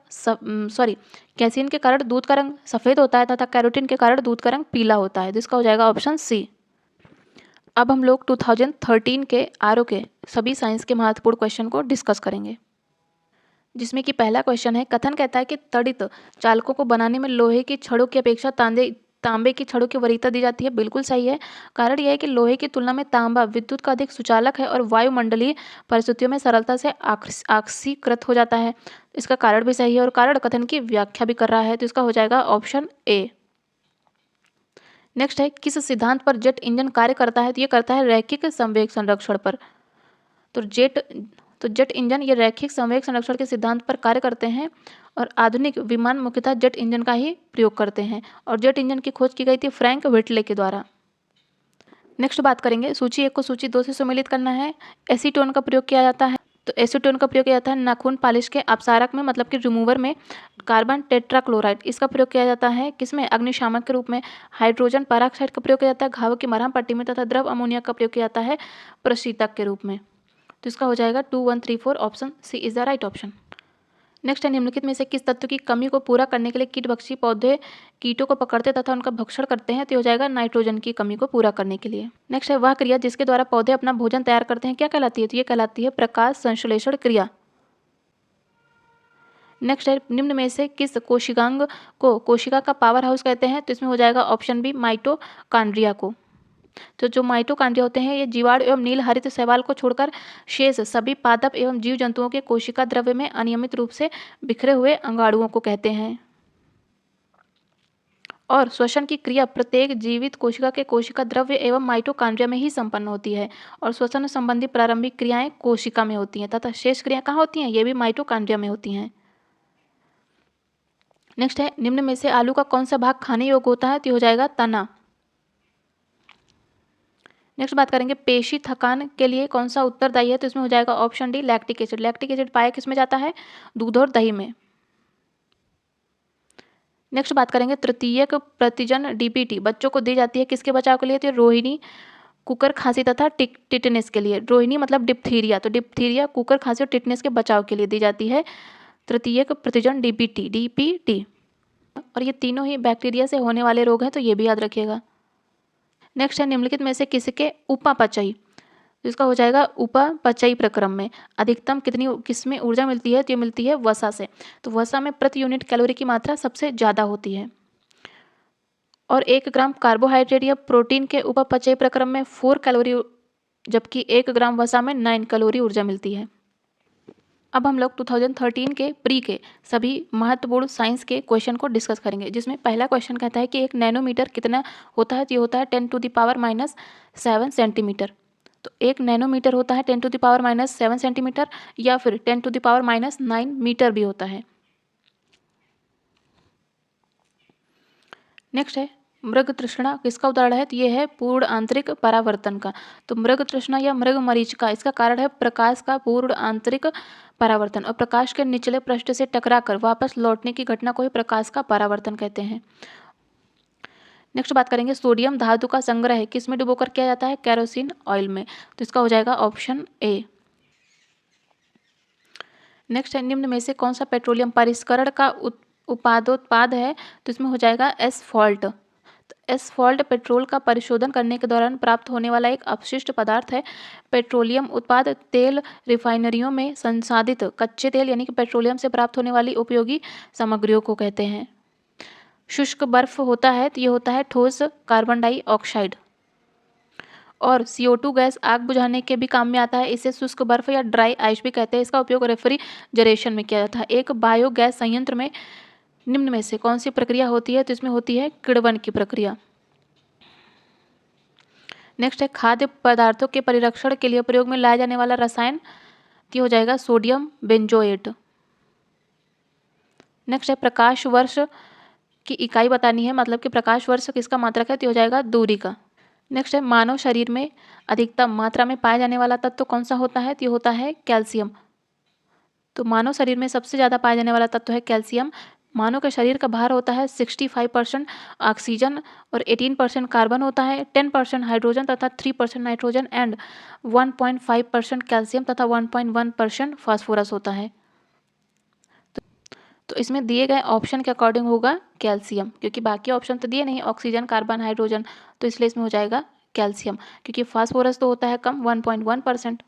कैसीन के कारण दूध का रंग सफेद होता है तथा कैरोटीन के कारण दूध का रंग पीला होता है, जिसका हो जाएगा ऑप्शन सी। अब हम लोग 2013 के आरओ के सभी साइंस के महत्वपूर्ण क्वेश्चन को डिस्कस करेंगे, जिसमें कि पहला क्वेश्चन है, कथन कहता है कि तड़ित चालकों को बनाने में लोहे की छड़ों की अपेक्षा तांबे की छड़ों की वरीयता दी जाती है। बिल्कुल सही है। कारण यह है कि लोहे की तुलना में तांबा विद्युत का अधिक सुचालक है और वायुमंडलीय परिस्थितियों में सरलता से ऑक्सीकृत हो जाता है। इसका कारण भी सही है और कारण कथन की व्याख्या भी कर रहा है, तो इसका हो जाएगा ऑप्शन ए। नेक्स्ट है, किस सिद्धांत पर जेट इंजन कार्य करता है? तो ये करता है रैखिक संवेग संरक्षण पर। तो जेट इंजन ये रैखिक संवेग संरक्षण के सिद्धांत पर कार्य करते हैं और आधुनिक विमान मुख्यतः जेट इंजन का ही प्रयोग करते हैं और जेट इंजन की खोज की गई थी फ्रैंक व्हिटले के द्वारा। नेक्स्ट बात करेंगे, सूची 1 को सूची 2 से सम्मिलित करना है। एसीटोन का प्रयोग किया जाता है, तो एसीटोन का प्रयोग किया जाता है नाखून पालिश के अपसारक में, मतलब कि रिमूवर में। कार्बन टेट्राक्लोराइड इसका प्रयोग किया जाता है किसमें? अग्निशामक के रूप में। हाइड्रोजन पेरोक्साइड का प्रयोग किया जाता है घाव की मरहम पट्टी में तथा द्रव अमोनिया का प्रयोग किया जाता है प्रशीतक के रूप में। तो इसका हो जाएगा 2, 1, 3, 4 option C is the right option. Next है, निम्नलिखित में से किस तत्व की कमी को पूरा करने के लिए कीटभक्षी पौधे कीटों को पकड़ते तथा उनका भक्षण करते हैं? तो हो जाएगा नाइट्रोजन की कमी को पूरा करने के लिए। नेक्स्ट है, वह क्रिया जिसके द्वारा पौधे अपना भोजन तैयार करते हैं क्या कहलाती है? तो ये कहलाती है प्रकाश संश्लेषण क्रिया। नेक्स्ट है, निम्न में से किस कोशिकांग को कोशिका का पावर हाउस कहते हैं? तो इसमें हो जाएगा ऑप्शन बी माइटोकांड्रिया को। तो जो माइटोकांड्रिया होते हैं ये जीवाणु एवं नील हरित शैवाल को छोड़कर शेष सभी पादप एवं जीव जंतुओं के कोशिका द्रव्य में अनियमित रूप से बिखरे हुए अंगाणुओं को कहते हैं। और श्वसन की क्रिया प्रत्येक जीवित कोशिका के कोशिका द्रव्य एवं माइटोकांड्रिया में ही संपन्न होती है और श्वसन संबंधी प्रारंभिक क्रियाएं कोशिका में होती हैं तथा शेष क्रियाएं कहाँ होती हैं? ये भी माइटोकांड्रिया में होती हैं। नेक्स्ट है, निम्न में से आलू का कौन सा भाग खाने योग्य होता है? तो हो जाएगा तना। नेक्स्ट बात करेंगे, पेशी थकान के लिए कौन सा उत्तरदायी है? तो इसमें हो जाएगा option D lactic acid. Lactic acid पाया किस में जाता है? दूध और दही में। नेक्स्ट बात करेंगे, तृतीयक प्रतिजन डीपीटी बच्चों को दी जाती है किसके बचाव के लिए? तो रोहिणी, कुकर खांसी तथा टिटनेस के लिए। रोहिणी मतलब डिप्थीरिया, तो डिप्थीरिया, कुकर खांसी और टिटनेस के बचाव के लिए दी जाती है तृतीयक प्रतिजन डीपीटी। और ये तीनों ही बैक्टीरिया से होने वाले रोग हैं, तो ये भी याद रखिएगा। नेक्स्ट है, निम्नलिखित में से किसके उपापचयी, तो इसका हो जाएगा उपापचयी प्रक्रम में अधिकतम किसमें ऊर्जा मिलती है? तो ये मिलती है वसा से। तो वसा में प्रति यूनिट कैलोरी की मात्रा सबसे ज़्यादा होती है। और 1 ग्राम कार्बोहाइड्रेट या प्रोटीन के उपापचयी प्रक्रम में 4 कैलोरी, जबकि 1 ग्राम वसा में 9 कैलोरी ऊर्जा मिलती है। अब हम लोग 2013 के प्री के सभी महत्वपूर्ण साइंस के क्वेश्चन को डिस्कस करेंगे, जिसमें पहला क्वेश्चन कहता है कि 1 नैनोमीटर कितना होता है? तो ये होता है 10⁻⁻7 सेंटीमीटर। तो 1 नैनोमीटर होता है 10⁻⁻7 सेंटीमीटर या फिर 10⁻⁻9 मीटर भी होता है। नेक्स्ट है, मृग तृष्णा किसका उदाहरण है? तो ये है पूर्ण आंतरिक परावर्तन का। तो मृग तृष्णा या मृग मरीचिका इसका कारण है प्रकाश का पूर्ण आंतरिक परावर्तन और प्रकाश के निचले पृष्ठ से टकराकर वापस लौटने की घटना को ही प्रकाश का परावर्तन कहते हैं। नेक्स्ट बात करेंगे, सोडियम धातु का संग्रह किस में डुबोकर किया जाता है? केरोसिन ऑयल में। तो इसका हो जाएगा ऑप्शन ए। नेक्स्ट है, निम्न में से कौन सा पेट्रोलियम परिष्करण का उत्पाद है? तो इसमें हो जाएगा एसफॉल्ट। तो एसफॉल्ट पेट्रोल का परिशोधन करने के दौरान प्राप्त होने वाला एक अपशिष्ट पदार्थ है। पेट्रोलियम उत्पाद तेल रिफाइनरियों में संसाधित कच्चे तेल यानी कि पेट्रोलियम से प्राप्त होने वाली उपयोगी सामग्रियों को कहते हैं। शुष्क बर्फ होता है तो ये होता है ठोस कार्बन डाइऑक्साइड। और CO2 गैस आग बुझाने के भी काम में आता है। इसे शुष्क बर्फ या ड्राई आइस भी कहते हैं। इसका उपयोग रेफ्रिजरेशन में किया जाता है। एक बायोगैस संयंत्र में निम्न में से कौन सी प्रक्रिया होती है? तो इसमें होती है किण्वन की प्रक्रिया। नेक्स्ट है, खाद्य पदार्थों के परिरक्षण के लिए प्रयोग में लाया जाने वाला रसायन, तो हो जाएगा सोडियम बेंजोएट। नेक्स्ट है, प्रकाश वर्ष की इकाई बतानी है, मतलब कि प्रकाश वर्ष किसका मात्रक है? तो हो जाएगा दूरी का। नेक्स्ट है, मानव शरीर में अधिकतम मात्रा में पाया जाने वाला तत्व कौन सा होता है? तो होता है कैल्शियम। तो मानव शरीर में सबसे ज़्यादा पाया जाने वाला तत्व है कैल्शियम। मानव के शरीर का भार होता है 65% ऑक्सीजन और 18% कार्बन होता है, 10% हाइड्रोजन तथा 3% नाइट्रोजन एंड 1.5% कैल्शियम तथा 1.1% फास्फोरस होता है। तो इसमें दिए गए ऑप्शन के अकॉर्डिंग होगा कैल्शियम, क्योंकि बाकी ऑप्शन तो दिए नहीं, ऑक्सीजन, कार्बन, हाइड्रोजन, तो इसलिए इसमें हो जाएगा कैल्शियम, क्योंकि फास्फोरस तो होता है कम 1.1%।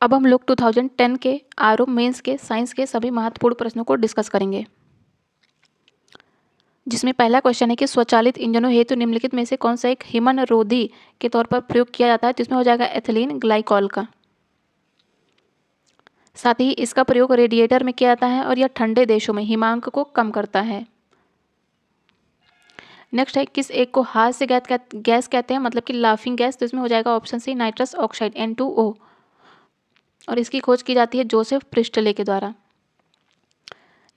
अब हम लोग 2010 के आरओ मेंस के साइंस के सभी महत्वपूर्ण प्रश्नों को डिस्कस करेंगे, जिसमें पहला क्वेश्चन है कि स्वचालित इंजनों हेतु निम्नलिखित में से कौन सा एक हिमनरोधी के तौर पर प्रयोग किया जाता है। तो इसमें हो जाएगा एथिलीन ग्लाइकॉल का। साथ ही इसका प्रयोग रेडिएटर में किया जाता है और यह ठंडे देशों में हिमांक को कम करता है। नेक्स्ट है किस एक को हास्य गैस कहते हैं, मतलब कि लाफिंग गैस। तो इसमें हो जाएगा option C nitrous oxide N2O, और इसकी खोज की जाती है जोसेफ प्रिस्टले के द्वारा।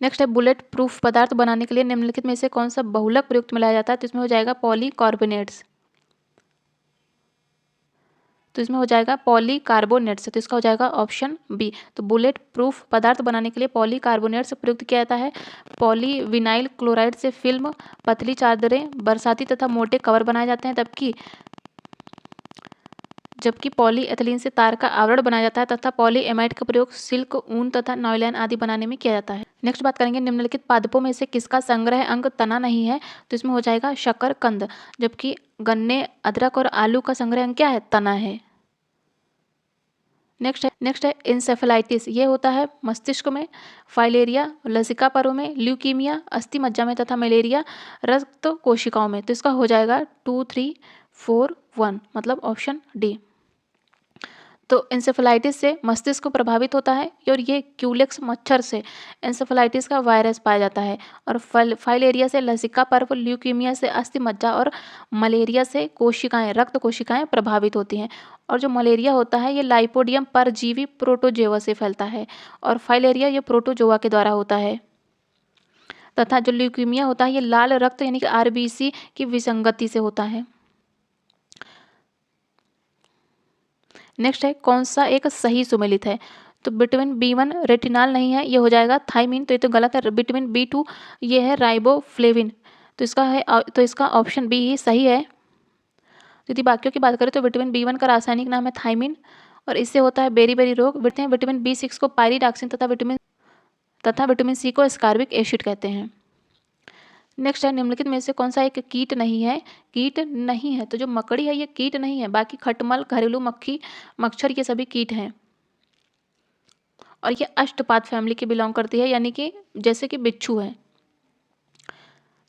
नेक्स्ट है बुलेट प्रूफ पदार्थ बनाने के लिए निम्नलिखित में से कौन सा बहुलक प्रयुक्त मिलाया जाता है। तो इसमें हो जाएगा पॉलीकार्बोनेट्स, तो इसमें हो जाएगा पॉलीकार्बोनेट्स, तो इसका हो जाएगा ऑप्शन बी। तो बुलेट प्रूफ पदार्थ बनाने के लिए पॉलीकार्बोनेट्स प्रयुक्त किया जाता है। पॉलीविनाइल क्लोराइड से फिल्म, पतली चादरें, बरसाती तथा मोटे कवर बनाए जाते हैं, जबकि पॉलीएथिलीन से तार का आवरण बनाया जाता है तथा पॉलीएमाइड का प्रयोग सिल्क, ऊन तथा नॉयलॉन आदि बनाने में किया जाता है। नेक्स्ट बात करेंगे निम्नलिखित पादपों में से किसका संग्रह अंग तना नहीं है। तो इसमें हो जाएगा शकरकंद, जबकि गन्ने, अदरक और आलू का संग्रह अंग क्या है, तना है। नेक्स्ट है इंसेफेलाइटिस, ये होता है मस्तिष्क में, फाइलेरिया लसिका पर्व में, ल्यूकीमिया अस्थि मज्जा में तथा मलेरिया रक्त कोशिकाओं में। तो इसका हो जाएगा 2, 3, 4, 1, मतलब ऑप्शन डी। तो इंसेफेलाइटिस से मस्तिष्क प्रभावित होता है और ये क्यूलेक्स मच्छर से इंसेफेलाइटिस का वायरस पाया जाता है, और फाइलेरिया से लसिका पर्व, ल्यूकीमिया से अस्थि मज्जा और मलेरिया से कोशिकाएं, रक्त कोशिकाएं प्रभावित होती हैं। और जो मलेरिया होता है ये लाइपोडियम परजीवी प्रोटोजोआ से फैलता है, और फाइलेरिया ये प्रोटोजोआ के द्वारा होता है, तथा जो ल्यूकीमिया होता है ये लाल रक्त यानी कि आरबीसी की विसंगति से होता है। नेक्स्ट है कौन सा एक सही सुमेलित है। तो विटामिन B1 रेटिनॉल नहीं है, ये हो जाएगा थाइमिन, तो ये तो गलत है। विटामिन B2 ये है राइबोफ्लेविन, तो इसका ऑप्शन बी ही सही है। यदि बाकियों की बात करें तो विटामिन B1 का रासायनिक नाम है थाइमिन, और इससे होता है बेरी रोग। विटामिन B6 को पायरिडॉक्सिन तथा विटामिन C को एस्कॉर्बिक एसिड कहते हैं। नेक्स्ट है निम्नलिखित में से कौन सा एक कीट नहीं है। कीट नहीं है तो जो मकड़ी है ये कीट नहीं है, बाकी खटमल, घरेलू मक्खी, मच्छर ये सभी कीट हैं, और ये अष्टपाद फैमिली के बिलोंग करती है, यानी कि जैसे कि बिच्छू है।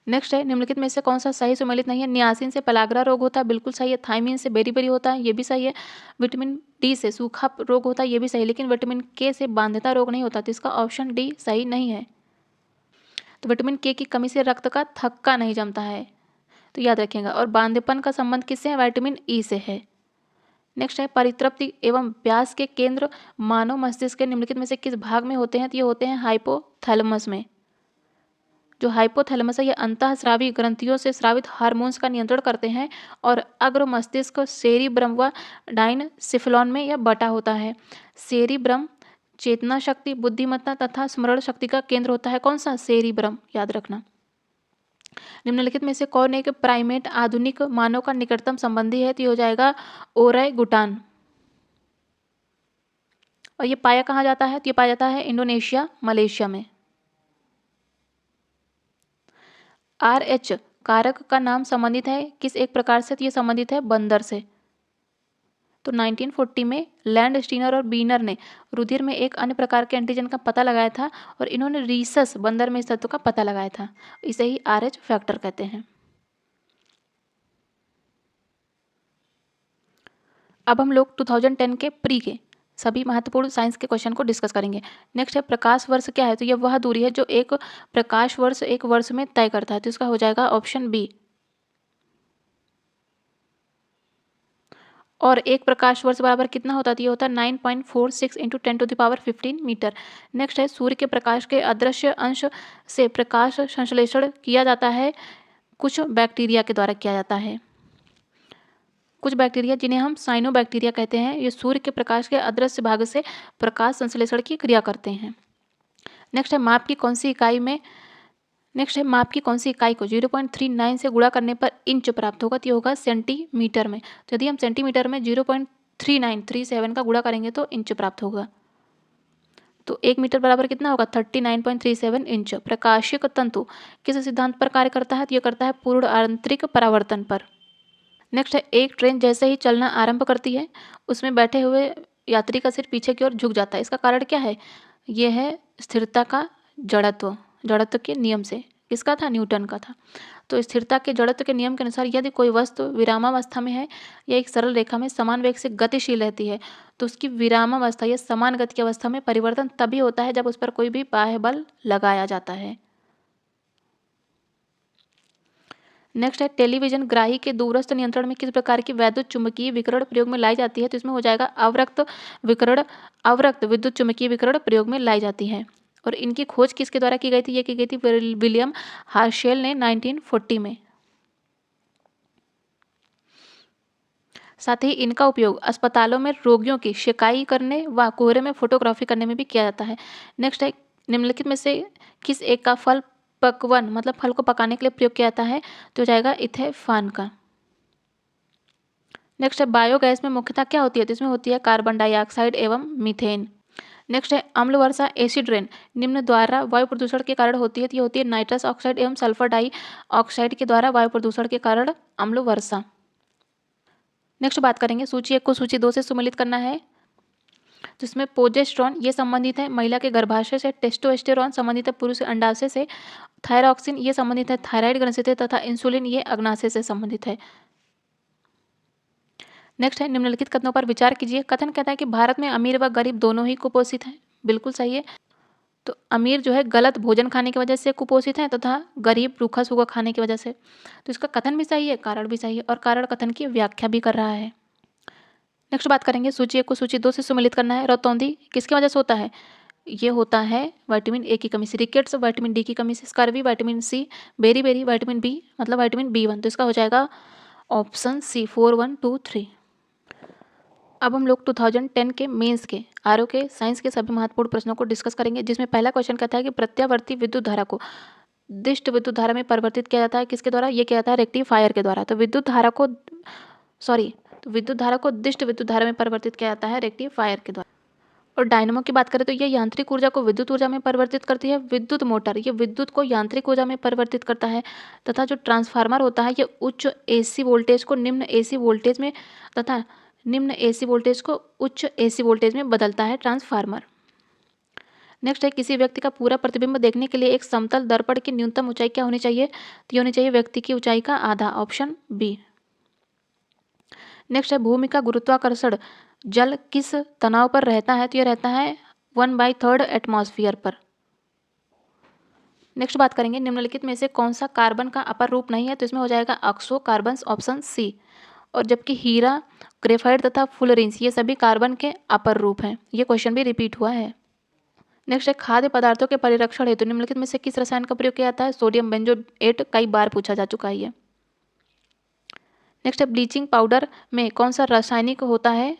नेक्स्ट है निम्नलिखित में से कौन सा सही सुमेलित नहीं है। नियासिन से पलाग्रा रोग होता है, बिल्कुल सही है। थाइमिन से बेरी होता है, ये भी सही है। विटामिन डी से सूखा रोग होता है, ये भी सही, लेकिन विटामिन के से बांध्यता रोग नहीं होता, तो इसका ऑप्शन डी सही नहीं है। तो विटामिन के की कमी से रक्त का थक्का नहीं जमता है, तो याद रखिएगा। और बांध्यपन का संबंध किससे है, विटामिन ई से है। नेक्स्ट है परितृप्ति एवं प्यास के केंद्र मानव मस्तिष्क के निम्नलिखित में से किस भाग में होते हैं। तो ये होते हैं हाइपोथैलेमस में। जो हाइपोथैलेमस है ये अंतःस्रावी ग्रंथियों से स्रावित हार्मोन्स का नियंत्रण करते हैं, और अग्र मस्तिष्क सेरिब्रम व डाइनसिफिलॉन में यह बटा होता है। सेरिब्रम चेतना शक्ति, बुद्धिमत्ता तथा स्मरण शक्ति का केंद्र होता है। कौन सा, सेरिब्रम, याद रखना। निम्नलिखित में से कौन एक प्राइमेट आधुनिक मानव का निकटतम संबंधी है। तो ये हो जाएगा ओरांगुटान, और ये पाया कहाँ जाता है। तो ये पाया जाता है इंडोनेशिया, मलेशिया में। RH कारक का नाम संबंधित है किस एक प्रकार से। तो ये संबंधित है बंदर से। तो 1940 में लैंड स्टीनर और बीनर ने रुधिर में एक अन्य प्रकार के एंटीजन का पता लगाया था, और इन्होंने रीसस बंदर में इस तत्व का पता लगाया था, इसे ही RH फैक्टर कहते हैं। अब हम लोग 2010 के प्री के सभी महत्वपूर्ण साइंस के क्वेश्चन को डिस्कस करेंगे। नेक्स्ट है प्रकाश वर्ष क्या है। तो यह वह दूरी है जो एक प्रकाश वर्ष एक वर्ष में तय करता है, तो इसका हो जाएगा ऑप्शन बी। और एक प्रकाश वर्ष बराबर कितना होता है। ये होता है 9.46 × 10⁻15 मीटर। नेक्स्ट है सूर्य के प्रकाश के अदृश्य अंश से प्रकाश संश्लेषण किया जाता है, कुछ बैक्टीरिया के द्वारा किया जाता है। कुछ बैक्टीरिया जिन्हें हम साइनोबैक्टीरिया कहते हैं, ये सूर्य के प्रकाश के अदृश्य भाग से प्रकाश संश्लेषण की क्रिया करते हैं। नेक्स्ट है माप की कौन सी इकाई को 0.39 से गुणा करने पर इंच प्राप्त होगा, तो ये होगा सेंटीमीटर में। तो यदि हम सेंटीमीटर में 0.3937 का गुणा करेंगे तो इंच प्राप्त होगा। तो 1 मीटर बराबर कितना होगा? 39.37 इंच। प्रकाशिक तंतु किस सिद्धांत पर कार्य करता है? तो ये करता है पूर्ण आंतरिक परावर्तन पर। नेक्स्ट है एक ट्रेन जैसे ही चलना आरंभ करती है उसमें बैठे हुए यात्री का सिर पीछे की ओर झुक जाता है, इसका कारण क्या है? ये है स्थिरता का जड़त्व के नियम से। किसका था? न्यूटन का था। तो स्थिरता के जड़त्व के नियम के अनुसार यदि कोई वस्तु विरामावस्था में है या एक सरल रेखा में समान वेग से गतिशील रहती है तो उसकी विरामावस्था या समान गति की अवस्था में परिवर्तन तभी होता है जब उस पर कोई भी बाह्य बल लगाया जाता है। नेक्स्ट है टेलीविजन ग्राही के दूरस्थ नियंत्रण में किस प्रकार की वैद्युत चुम्बकीय विकिरण प्रयोग में लाई जाती है? तो इसमें हो जाएगा अवरक्त विद्युत चुम्बकीय विकिरण प्रयोग में लाई जाती है। और इनकी खोज किसके द्वारा की गई थी? ये की गई थी विलियम हार्शेल ने 1940 में। साथ ही इनका उपयोग अस्पतालों में रोगियों की शिकाई करने व कोहरे में फोटोग्राफी करने में भी किया जाता है। नेक्स्ट है निम्नलिखित में से किस एक का फल पकवन मतलब फल को पकाने के लिए प्रयोग किया जाता है? तो हो जाएगा इथेफॉन का। नेक्स्ट है बायोगैस में मुख्यतः क्या होती है? तो इसमें होती है कार्बन डाइऑक्साइड एवं मीथेन। नेक्स्ट है अम्ल वर्षा एसिड रेन निम्न द्वारा वायु प्रदूषण के कारण होती है, तो ये होती है नाइट्रस ऑक्साइड एवं सल्फर डाइऑक्साइड के द्वारा वायु प्रदूषण के कारण अम्ल वर्षा। नेक्स्ट बात करेंगे सूची 1 को सूची 2 से सुमेलित करना है। तो इसमें प्रोजेस्टेरॉन ये संबंधित है महिला के गर्भाशय से, टेस्टोस्टेरोन संबंधित है पुरुष अंडाशय से, थायरॉक्सिन ये संबंधित है थायराइड ग्रंथि से तथा इंसुलिन ये अग्नाशय से संबंधित है। नेक्स्ट है निम्नलिखित कथनों पर विचार कीजिए। कथन कहता है कि भारत में अमीर व गरीब दोनों ही कुपोषित हैं। बिल्कुल सही है। तो अमीर जो है गलत भोजन खाने की वजह से कुपोषित है तथा गरीब रूखा सूखा खाने की वजह से। तो इसका कथन भी सही है, कारण भी सही है और कारण कथन की व्याख्या भी कर रहा है। नेक्स्ट बात करेंगे सूची 1 को सूची 2 से सुमेलित करना है। रतौंधी किसकी वजह से होता है? ये होता है विटामिन ए की कमी से, रिकेट्स विटामिन डी की कमी से, scurvy vitamin C, beri vitamin B मतलब विटामिन B1। तो इसका हो जाएगा ऑप्शन सी 4, 1, 2, 3। अब हम लोग 2010 के मेंस के आरओ के साइंस के सभी महत्वपूर्ण प्रश्नों को डिस्कस करेंगे, जिसमें पहला क्वेश्चन कहता है कि प्रत्यावर्ती विद्युत धारा को दिष्ट विद्युत धारा में परिवर्तित किया जाता है। किसके द्वारा? ये किया जाता है रेक्टिफायर के द्वारा। तो विद्युत धारा को दिष्ट विद्युत धारा में परिवर्तित किया जाता है रेक्टिफायर के द्वारा। और डायनमो की बात करें तो ये यांत्रिक ऊर्जा को विद्युत ऊर्जा में परिवर्तित करती है। विद्युत मोटर ये विद्युत को यांत्रिक ऊर्जा में परिवर्तित करता है। तथा जो ट्रांसफार्मर होता है ये उच्च एसी वोल्टेज को निम्न एसी वोल्टेज में तथा निम्न एसी वोल्टेज को उच्च एसी वोल्टेज में बदलता है ट्रांसफार्मर। नेक्स्ट है किसी व्यक्ति का पूरा प्रतिबिंब देखने के लिए एक समतल दर्पण की न्यूनतम ऊंचाई क्या होनी चाहिए? तो ये होनी चाहिए व्यक्ति की ऊंचाई का आधा, ऑप्शन बी। नेक्स्ट है भूमि का गुरुत्वाकर्षण जल किस तनाव पर रहता है? तो ये रहता है 1/3 एटमॉस्फेयर पर। नेक्स्ट बात करेंगे निम्नलिखित में से कौन सा कार्बन का अपर रूप नहीं है? तो इसमें हो जाएगा ऑक्सो-कार्बन्स, ऑप्शन सी। और जबकि हीरा, ग्रेफाइट तथा फुलरेंस ये सभी कार्बन के अपर रूप हैं। ये क्वेश्चन भी रिपीट हुआ है। नेक्स्ट है खाद्य पदार्थों के परिरक्षण हेतु निम्नलिखित में से किस रसायन का प्रयोग किया जाता है? सोडियम बेंजोएट कई बार पूछा जा चुका है ये। नेक्स्ट है ब्लीचिंग पाउडर में कौन सा रासायनिक होता है?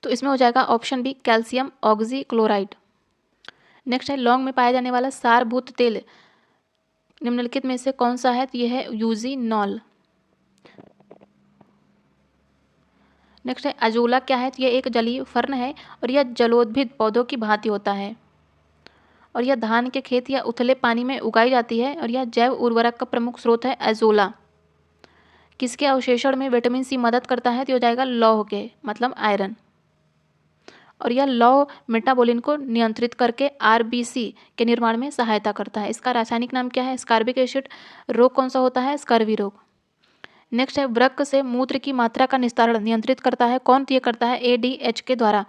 तो इसमें हो जाएगा option B calcium oxychloride. Next है लौंग में पाया जाने वाला सारभूत तेल निम्नलिखित में से कौन सा है? तो यह है यूजीनॉल। नेक्स्ट है अजोला क्या है? तो यह एक जलीय फर्न है और यह जलोद्भिद पौधों की भांति होता है और यह धान के खेत या उथले पानी में उगाई जाती है और यह जैव उर्वरक का प्रमुख स्रोत है अजोला। किसके अवशेषण में विटामिन सी मदद करता है? तो हो जाएगा लौह के मतलब आयरन। और यह लौह मेटाबोलिन को नियंत्रित करके आरबीसी के निर्माण में सहायता करता है। इसका रासायनिक नाम क्या है? स्कार्बिक एसिड। रोग कौन सा होता है? स्कर्वी रोग। नेक्स्ट है वृक्क से मूत्र की मात्रा का निस्तारण नियंत्रित करता है कौन? तो ये करता है एडीएच के द्वारा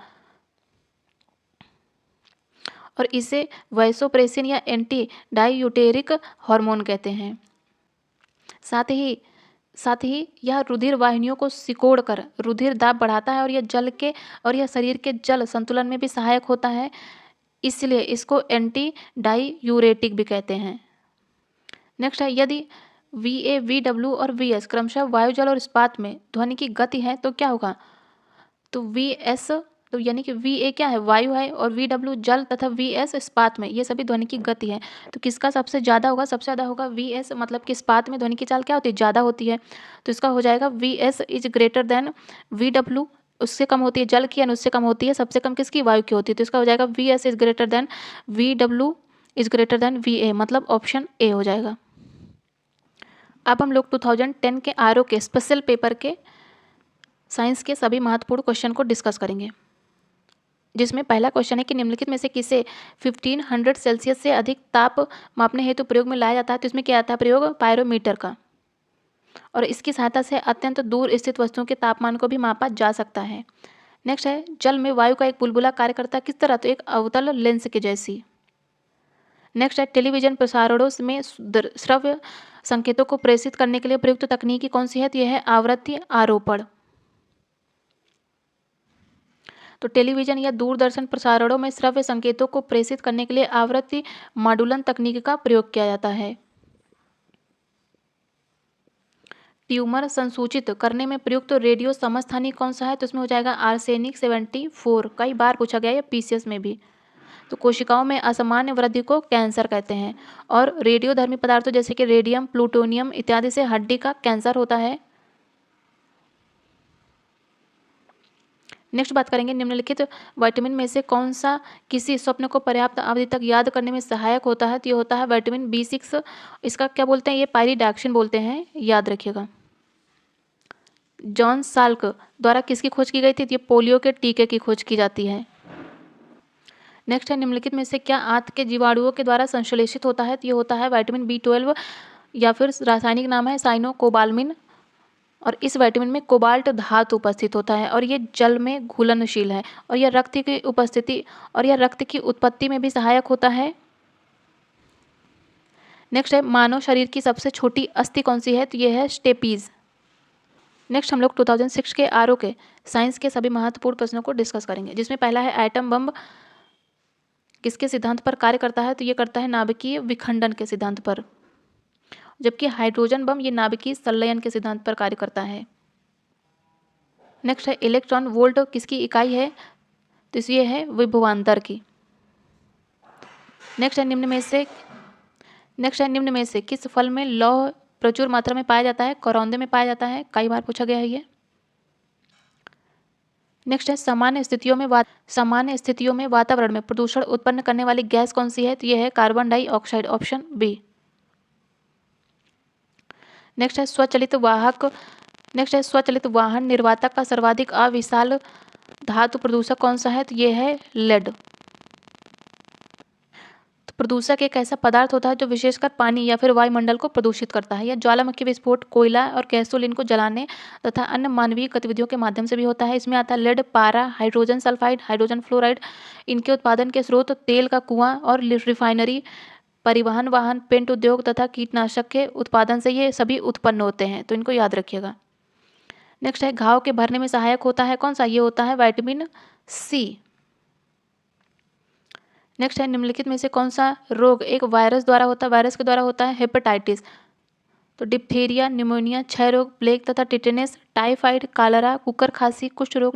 और इसे वैसोप्रेसिन या एंटी डायूटेरिक हार्मोन कहते हैं। साथ ही यह रुधिर वाहिनियों को सिकोड़कर रुधिर दाब बढ़ाता है और यह शरीर के जल संतुलन में भी सहायक होता है, इसलिए इसको एंटी डायूरेटिक भी कहते हैं। नेक्स्ट है यदि VA, VW और VS क्रमशः वायु, जल और इस्पात में ध्वनि की गति है तो क्या होगा? तो VS, तो यानी कि VA क्या है? वायु है, और VW जल तथा VS इस्पात में, ये सभी ध्वनि की गति है। तो किसका सबसे ज़्यादा होगा? सबसे ज़्यादा होगा VS, मतलब कि इस्पात में ध्वनि की चाल क्या होती है? ज़्यादा होती है। तो इसका हो जाएगा VS is greater than VW, उससे कम होती है जल की, और उससे कम होती है, सबसे कम किसकी? वायु की होती है। तो इसका हो जाएगा VS is greater than VW is greater than VA, मतलब ऑप्शन ए हो जाएगा। अब हम लोग 2010 के आरओ के स्पेशल पेपर के साइंस के सभी महत्वपूर्ण क्वेश्चन को डिस्कस करेंगे, जिसमें पहला क्वेश्चन है कि निम्नलिखित में से किसे 1500 सेल्सियस से अधिक ताप मापने हेतु प्रयोग में लाया जाता है? तो इसमें क्या आता है प्रयोग? पायरोमीटर का, और इसकी सहायता से अत्यंत दूर स्थित वस्तुओं के तापमान को भी मापा जा सकता है। नेक्स्ट है, जल में वायु का एक बुलबुला कार्य करता है किस तरह? तो एक अवतल लेंस के जैसी। नेक्स्ट है, टेलीविजन प्रसारणों में श्रव्य संकेतों को प्रेषित करने के लिए प्रयुक्त तकनीकी कौन सी है? तो यह है आवृत्ति आरोपण। तो टेलीविजन या दूरदर्शन प्रसारणों में श्रव्य संकेतों को प्रेषित करने के लिए आवृत्ति मॉड्यूलन तकनीक का प्रयोग किया जाता है। ट्यूमर संसूचित करने में प्रयुक्त रेडियो समस्थानी कौन सा है? तो इसमें हो जाएगा आर्सेनिक 74। कई बार पूछा गया है पीसीएस में भी। तो कोशिकाओं में असामान्य वृद्धि को कैंसर कहते हैं, और रेडियोधर्मी पदार्थों जैसे कि रेडियम, प्लूटोनियम इत्यादि से हड्डी का कैंसर होता है। नेक्स्ट बात करेंगे, निम्नलिखित विटामिन में से कौन सा किसी स्वप्न को पर्याप्त अवधि तक याद करने में सहायक होता है? तो ये होता है विटामिन B6। इसका क्या बोलते हैं? ये पायरिडॉक्सिन बोलते हैं, याद रखिएगा। जॉन साल्क द्वारा किसकी खोज की गई थी? ये पोलियो के टीके की खोज की जाती है। नेक्स्ट है, निम्नलिखित में से क्या आंत के जीवाणुओं के द्वारा संश्लेषित होता है? तो ये होता है विटामिन B12, या फिर रासायनिक नाम है साइनोकोबाल्मिन, और इस विटामिन में कोबाल्ट धातु उपस्थित होता है, और ये जल में घुलनशील है, और यह रक्त की उत्पत्ति में भी सहायक होता है। नेक्स्ट है, मानव शरीर की सबसे छोटी अस्थि कौन सी है? तो ये है स्टेपीज। नेक्स्ट हम लोग 2006 के आरओ के साइंस के सभी महत्वपूर्ण प्रश्नों को डिस्कस करेंगे, जिसमें पहला है एटम बम किसके सिद्धांत पर कार्य करता है? तो ये करता है नाभिकीय विखंडन के सिद्धांत पर, जबकि हाइड्रोजन बम ये नाभिकीय संलयन के सिद्धांत पर कार्य करता है। नेक्स्ट है, इलेक्ट्रॉन वोल्ट किसकी इकाई है? तो ये है विभवांतर की। नेक्स्ट है, निम्न में से किस फल में लौह प्रचुर मात्रा में पाया जाता है? करौंदे में पाया जाता है, कई बार पूछा गया है ये। नेक्स्ट है, सामान्य स्थितियों में वातावरण में प्रदूषण उत्पन्न करने वाली गैस कौन सी है? तो यह है carbon dioxide, option B. Next है, स्वचलित वाहन निर्वातक का सर्वाधिक अविशाल धातु प्रदूषक कौन सा है? तो यह है लेड। तो प्रदूषक एक ऐसा पदार्थ होता है जो विशेषकर पानी या फिर वायुमंडल को प्रदूषित करता है। यह ज्वालामुखी विस्फोट, कोयला और गैसोलीन को जलाने तथा अन्य मानवीय गतिविधियों के माध्यम से भी होता है। इसमें आता है लेड, पारा, हाइड्रोजन सल्फाइड, हाइड्रोजन फ्लोराइड। इनके उत्पादन के स्रोत तेल का कुआं और रिफाइनरी, परिवहन वाहन, पेंट उद्योग तथा कीटनाशक के उत्पादन से ये सभी उत्पन्न होते हैं, तो इनको याद रखिएगा। नेक्स्ट है, घाव के भरने में सहायक होता है कौन सा? ये होता है विटामिन सी। नेक्स्ट है, निम्नलिखित में से कौन सा रोग एक वायरस के द्वारा होता है? हेपेटाइटिस। तो डिप्थीरिया, निमोनिया, क्षय रोग, प्लेग तथा टिटेनस, टाइफाइड, कालरा, कुकर खांसी, कुष्ठ रोग,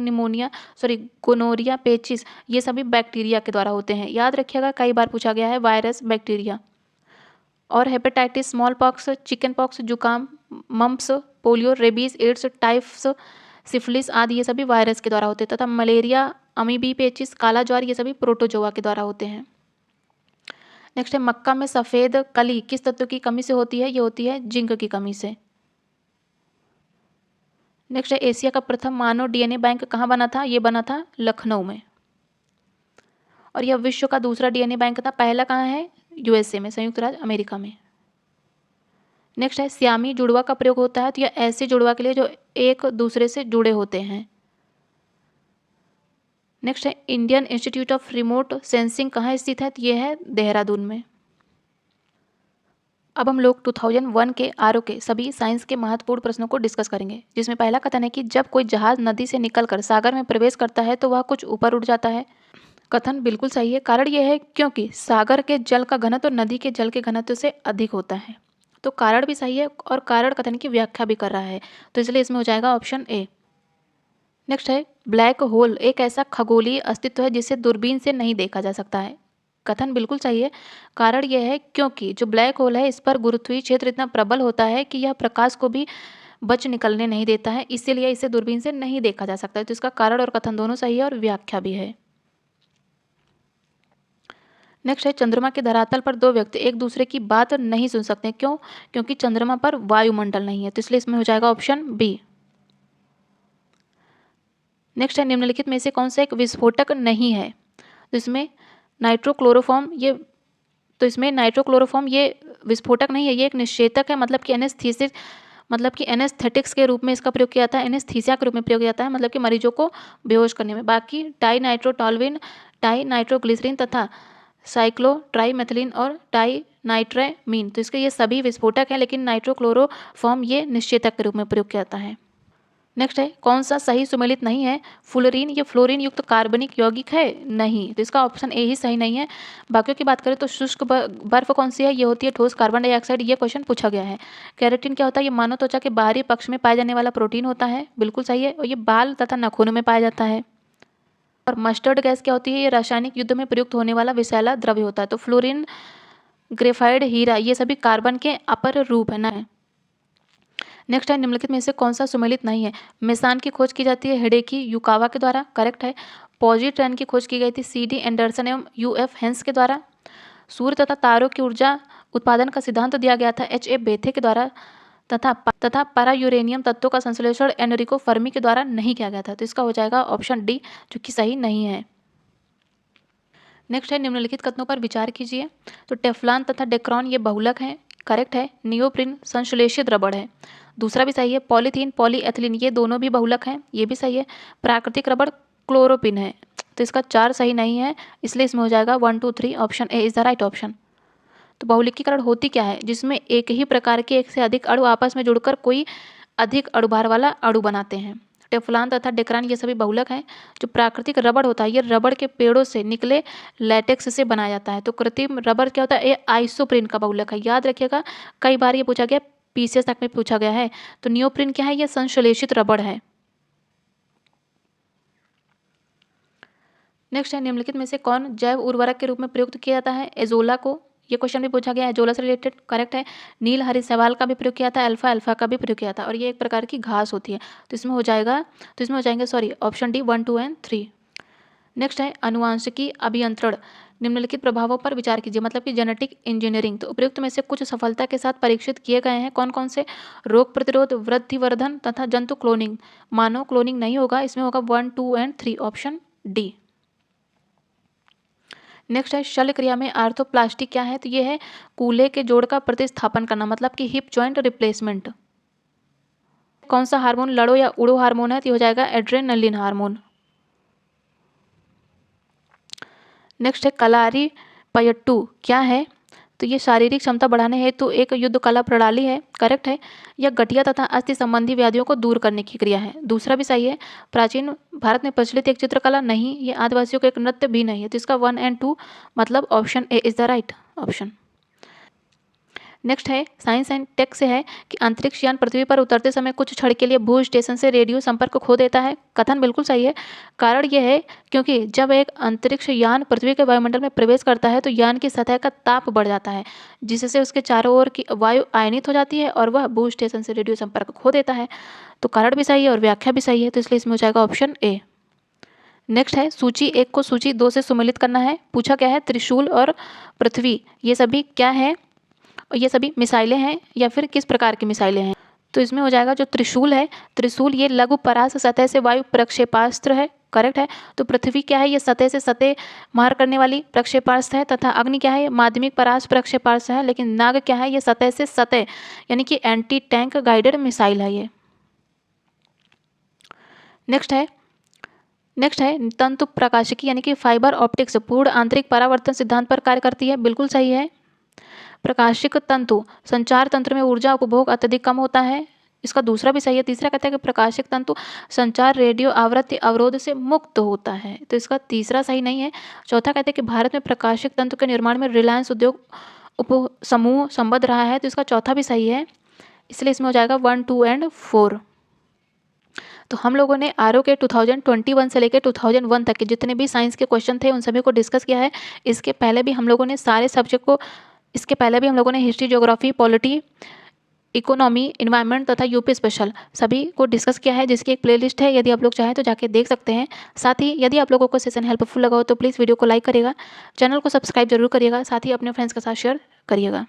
गोनोरिया, पेचिस, ये सभी बैक्टीरिया के द्वारा होते हैं, याद रखिएगा, कई बार पूछा गया है वायरस, बैक्टीरिया। और hepatitis, small pox, chicken pox, जुकाम, mumps, polio, rabies, AIDS, typhus, syphilis आदि ये सभी वायरस के द्वारा होते हैं, तथा मलेरिया, अमीबी पेचिस, काला ज्वार ये सभी प्रोटोजोआ के द्वारा होते हैं। नेक्स्ट है, मक्का में सफ़ेद कली किस तत्व की कमी से होती है? ये होती है जिंक की कमी से। नेक्स्ट है, एशिया का प्रथम मानव डीएनए बैंक कहाँ बना था? ये बना था लखनऊ में। और यह विश्व का दूसरा डीएनए बैंक था, पहला कहाँ है? यूएसए में, संयुक्त राज्य अमेरिका में। नेक्स्ट है, श्यामी जुड़वा का प्रयोग होता है, तो यह ऐसे जुड़वा के लिए जो एक दूसरे से जुड़े होते हैं। नेक्स्ट है, Indian institute of remote sensing कहाँ स्थित है? तो ये है देहरादून में। अब हम लोग 2001 के आरओ के सभी साइंस के महत्वपूर्ण प्रश्नों को डिस्कस करेंगे, जिसमें पहला कथन है कि जब कोई जहाज नदी से निकलकर सागर में प्रवेश करता है तो वह कुछ ऊपर उठ जाता है। कथन बिल्कुल सही है। कारण यह है क्योंकि सागर के जल का घनत्व नदी के जल के घनत्व से अधिक होता है। तो कारण भी सही है और कारण कथन की व्याख्या भी कर रहा है, तो इसलिए इसमें हो जाएगा ऑप्शन ए। नेक्स्ट है ब्लैक होल एक ऐसा खगोलीय अस्तित्व है जिसे दूरबीन से नहीं देखा जा सकता है। कथन बिल्कुल सही है। कारण यह है क्योंकि जो ब्लैक होल है इस पर गुरुत्वीय क्षेत्र इतना प्रबल होता है कि यह प्रकाश को भी बच निकलने नहीं देता है, इसीलिए इसे दूरबीन से नहीं देखा जा सकता है। तो इसका कारण और कथन दोनों सही है और व्याख्या भी है। नेक्स्ट है चंद्रमा के धरातल पर दो व्यक्ति एक दूसरे की बात नहीं सुन सकते। क्यों? क्योंकि चंद्रमा पर वायुमंडल नहीं है, तो इसलिए इसमें हो जाएगा ऑप्शन बी। नेक्स्ट है निम्नलिखित में से कौन सा एक विस्फोटक नहीं है? तो इसमें नाइट्रोक्लोरोफॉर्म ये विस्फोटक नहीं है, ये एक निषेचक है। मतलब कि एनेस्थेटिक्स के रूप में इसका प्रयोग किया जाता है, एनेस्थीसिया के रूप में प्रयोग किया जाता है, मतलब कि मरीजों को बेहोश करने में। बाकी टाइनाइट्रोटॉल्विन, टाइनाइट्रोग्लिसरीन तथा साइक्लोट्राइमेथिलीन और टाइनाइट्रेमीन, तो इसके ये सभी विस्फोटक हैं, लेकिन नाइट्रोक्लोरोफॉर्म ये निषेचक के रूप में प्रयोग किया जाता है। नेक्स्ट है कौन सा सही सुमेलित नहीं है? फ्लोरीन ये फ्लोरीन युक्त कार्बनिक यौगिक है? नहीं, तो इसका ऑप्शन ए ही सही नहीं है। बाकियों की बात करें तो शुष्क बर्फ कौन सी है? ये होती है ठोस कार्बन डाइऑक्साइड। ये क्वेश्चन पूछा गया है। कैरेटिन क्या होता है? ये मानव त्वचा के बाहरी पक्ष में पाया जाने वाला प्रोटीन होता है, बिल्कुल सही है, और ये बाल तथा नाखूनों में पाया जाता है। और मस्टर्ड गैस क्या होती है? ये रासायनिक युद्ध में प्रयुक्त होने वाला विषैला द्रव्य होता है। तो फ्लोरीन, ग्रेफाइड, हीरा ये सभी कार्बन के अपर रूप है ना। नेक्स्ट है निम्नलिखित में से कौन सा सुमेलित नहीं है? मेसान की खोज की जाती है हिडेकी युकावा के द्वारा, करेक्ट है। पॉजिट्रॉन की खोज की गई थी CD एंडरसन एवं UF हेंस के द्वारा। सूर्य तथा तारों की ऊर्जा उत्पादन का सिद्धांत दिया गया था HA बेथे के द्वारा, तथा पारा यूरेनियम तत्वों का संश्लेषण एनरिको फर्मी के द्वारा नहीं किया गया था। तो इसका हो जाएगा ऑप्शन डी, जो कि सही नहीं है। नेक्स्ट है निम्नलिखित कथनों पर विचार कीजिए। तो टेफ्लॉन तथा डेक्रॉन ये बहुलक हैं, करेक्ट है। नियोप्रिन संश्लेषित रबड़ है, दूसरा भी सही है। पॉलीथीन, पॉलीएथिलीन ये दोनों भी बहुलक हैं, ये भी सही है। प्राकृतिक रबड़ क्लोरोपिन है, तो इसका 4 सही नहीं है, इसलिए इसमें हो जाएगा 1 2 3, option A is the right option. तो बहुलकीकरण होती क्या है? जिसमें एक ही प्रकार के एक से अधिक अणु आपस में जुड़कर कोई अधिक अणुभार वाला अणु बनाते हैं। टेफ्लॉन तथा डेक्रान ये सभी बहुलक हैं। जो प्राकृतिक रबड़ होता है ये रबड़ के पेड़ों से निकले लैटेक्स से बनाया जाता है। तो कृत्रिम रबड़ क्या होता है? ये आइसोप्रीन का बहुलक है, याद रखिएगा, कई बार ये पूछा गया, पीसीएस तक में पूछा गया है। तो नियोप्रिन क्या है? ये संश्लेषित रबड़ है। नेक्स्ट है निम्नलिखित में से कौन जैव उर्वरक के रूप में प्रयुक्त किया जाता है? एजोला को, ये क्वेश्चन भी पूछा गया है, एजोला से रिलेटेड, करेक्ट है। नील हरी शैवाल का भी प्रयोग किया था, अल्फा अल्फा का भी प्रयोग किया था, और ये एक प्रकार की घास होती है। तो इसमें हो जाएंगे ऑप्शन डी 1 2 एंड 3। नेक्स्ट है अनुवांशिकी अभियंत्रण, निम्नलिखित प्रभावों पर विचार कीजिए, मतलब कि जेनेटिक इंजीनियरिंग। तो उपयुक्त में से कुछ सफलता के साथ परीक्षित किए गए हैं, कौन कौन से? रोग प्रतिरोध, वृद्धिवर्धन तथा जंतु क्लोनिंग। मानव क्लोनिंग नहीं होगा, इसमें होगा 1 2 एंड 3, ऑप्शन डी। नेक्स्ट है शल्य क्रिया में आर्थोप्लास्टी क्या है? तो ये है कूल्हे के जोड़ का प्रतिस्थापन करना, मतलब कि हिप जॉइंट रिप्लेसमेंट। कौन सा हार्मोन लड़ो या उड़ो हार्मोन है? तो ये हो जाएगा एड्रेनलिन हार्मोन। नेक्स्ट है कलारी पयट्टू क्या है? तो ये शारीरिक क्षमता बढ़ाने हेतु एक युद्ध कला प्रणाली है, करेक्ट है। यह गठिया तथा अस्थि संबंधी व्याधियों को दूर करने की क्रिया है, दूसरा भी सही है। प्राचीन भारत में प्रचलित एक चित्रकला नहीं, ये आदिवासियों का एक नृत्य भी नहीं है, तो इसका 1 एंड 2, मतलब option A is the right option. Next है साइंस एंड टेक से है कि अंतरिक्ष यान पृथ्वी पर उतरते समय कुछ क्षण के लिए भू स्टेशन से रेडियो संपर्क खो देता है। कथन बिल्कुल सही है। कारण यह है क्योंकि जब एक अंतरिक्ष यान पृथ्वी के वायुमंडल में प्रवेश करता है तो यान की सतह का ताप बढ़ जाता है, जिससे उसके चारों ओर की वायु आयनित हो जाती है और वह भू स्टेशन से रेडियो संपर्क खो देता है। तो कारण भी सही है और व्याख्या भी सही है, तो इसलिए इसमें हो जाएगा ऑप्शन ए। नेक्स्ट है सूची 1 को सूची 2 से सुमेलित करना है। पूछा क्या है? त्रिशूल और पृथ्वी ये सभी क्या है? और ये सभी मिसाइलें हैं या फिर किस प्रकार की मिसाइलें हैं? तो इसमें हो जाएगा जो त्रिशूल है, त्रिशूल ये लघु परास सतह से वायु प्रक्षेपास्त्र है, करेक्ट है। तो पृथ्वी क्या है? ये सतह से सतह मार करने वाली प्रक्षेपास्त्र है, तथा अग्नि क्या है? ये माध्यमिक परास प्रक्षेपास्त्र है। लेकिन नाग क्या है? ये सतह से सतह यानी कि एंटी टैंक गाइडेड मिसाइल है ये। नेक्स्ट है तंतु प्रकाशिकी यानी कि फाइबर ऑप्टिक्स पूर्ण आंतरिक परावर्तन सिद्धांत पर कार्य करती है, बिल्कुल सही है। प्रकाशिक तंतु संचार तंत्र में ऊर्जा उपभोग अत्यधिक कम होता है, इसका दूसरा भी सही है। तीसरा कहता है कि प्रकाशिक तंतु संचार रेडियो आवृत्ति अवरोध से मुक्त होता है, तो इसका तीसरा सही नहीं है। चौथा कहते हैं कि भारत में प्रकाशिक तंतु के निर्माण में रिलायंस उद्योग उपसमूह संबद्ध रहा है, तो इसका चौथा भी सही है, इसलिए इसमें हो जाएगा 1, 2 एंड 4। तो हम लोगों ने आरओ के 2021 से लेकर 2001 तक के जितने भी साइंस के क्वेश्चन थे उन सभी को डिस्कस किया है। इसके पहले भी हम लोगों ने सारे सब्जेक्ट को, इसके पहले भी हम लोगों ने history, geography, polity, economy, environment तथा यूपी स्पेशल सभी को डिस्कस किया है, जिसकी एक प्लेलिस्ट है, यदि आप लोग चाहें तो जाके देख सकते हैं। साथ ही यदि आप लोगों को सेशन हेल्पफुल लगा हो तो प्लीज़ वीडियो को लाइक करिएगा, चैनल को सब्सक्राइब जरूर करिएगा, साथ ही अपने फ्रेंड्स के साथ शेयर करिएगा।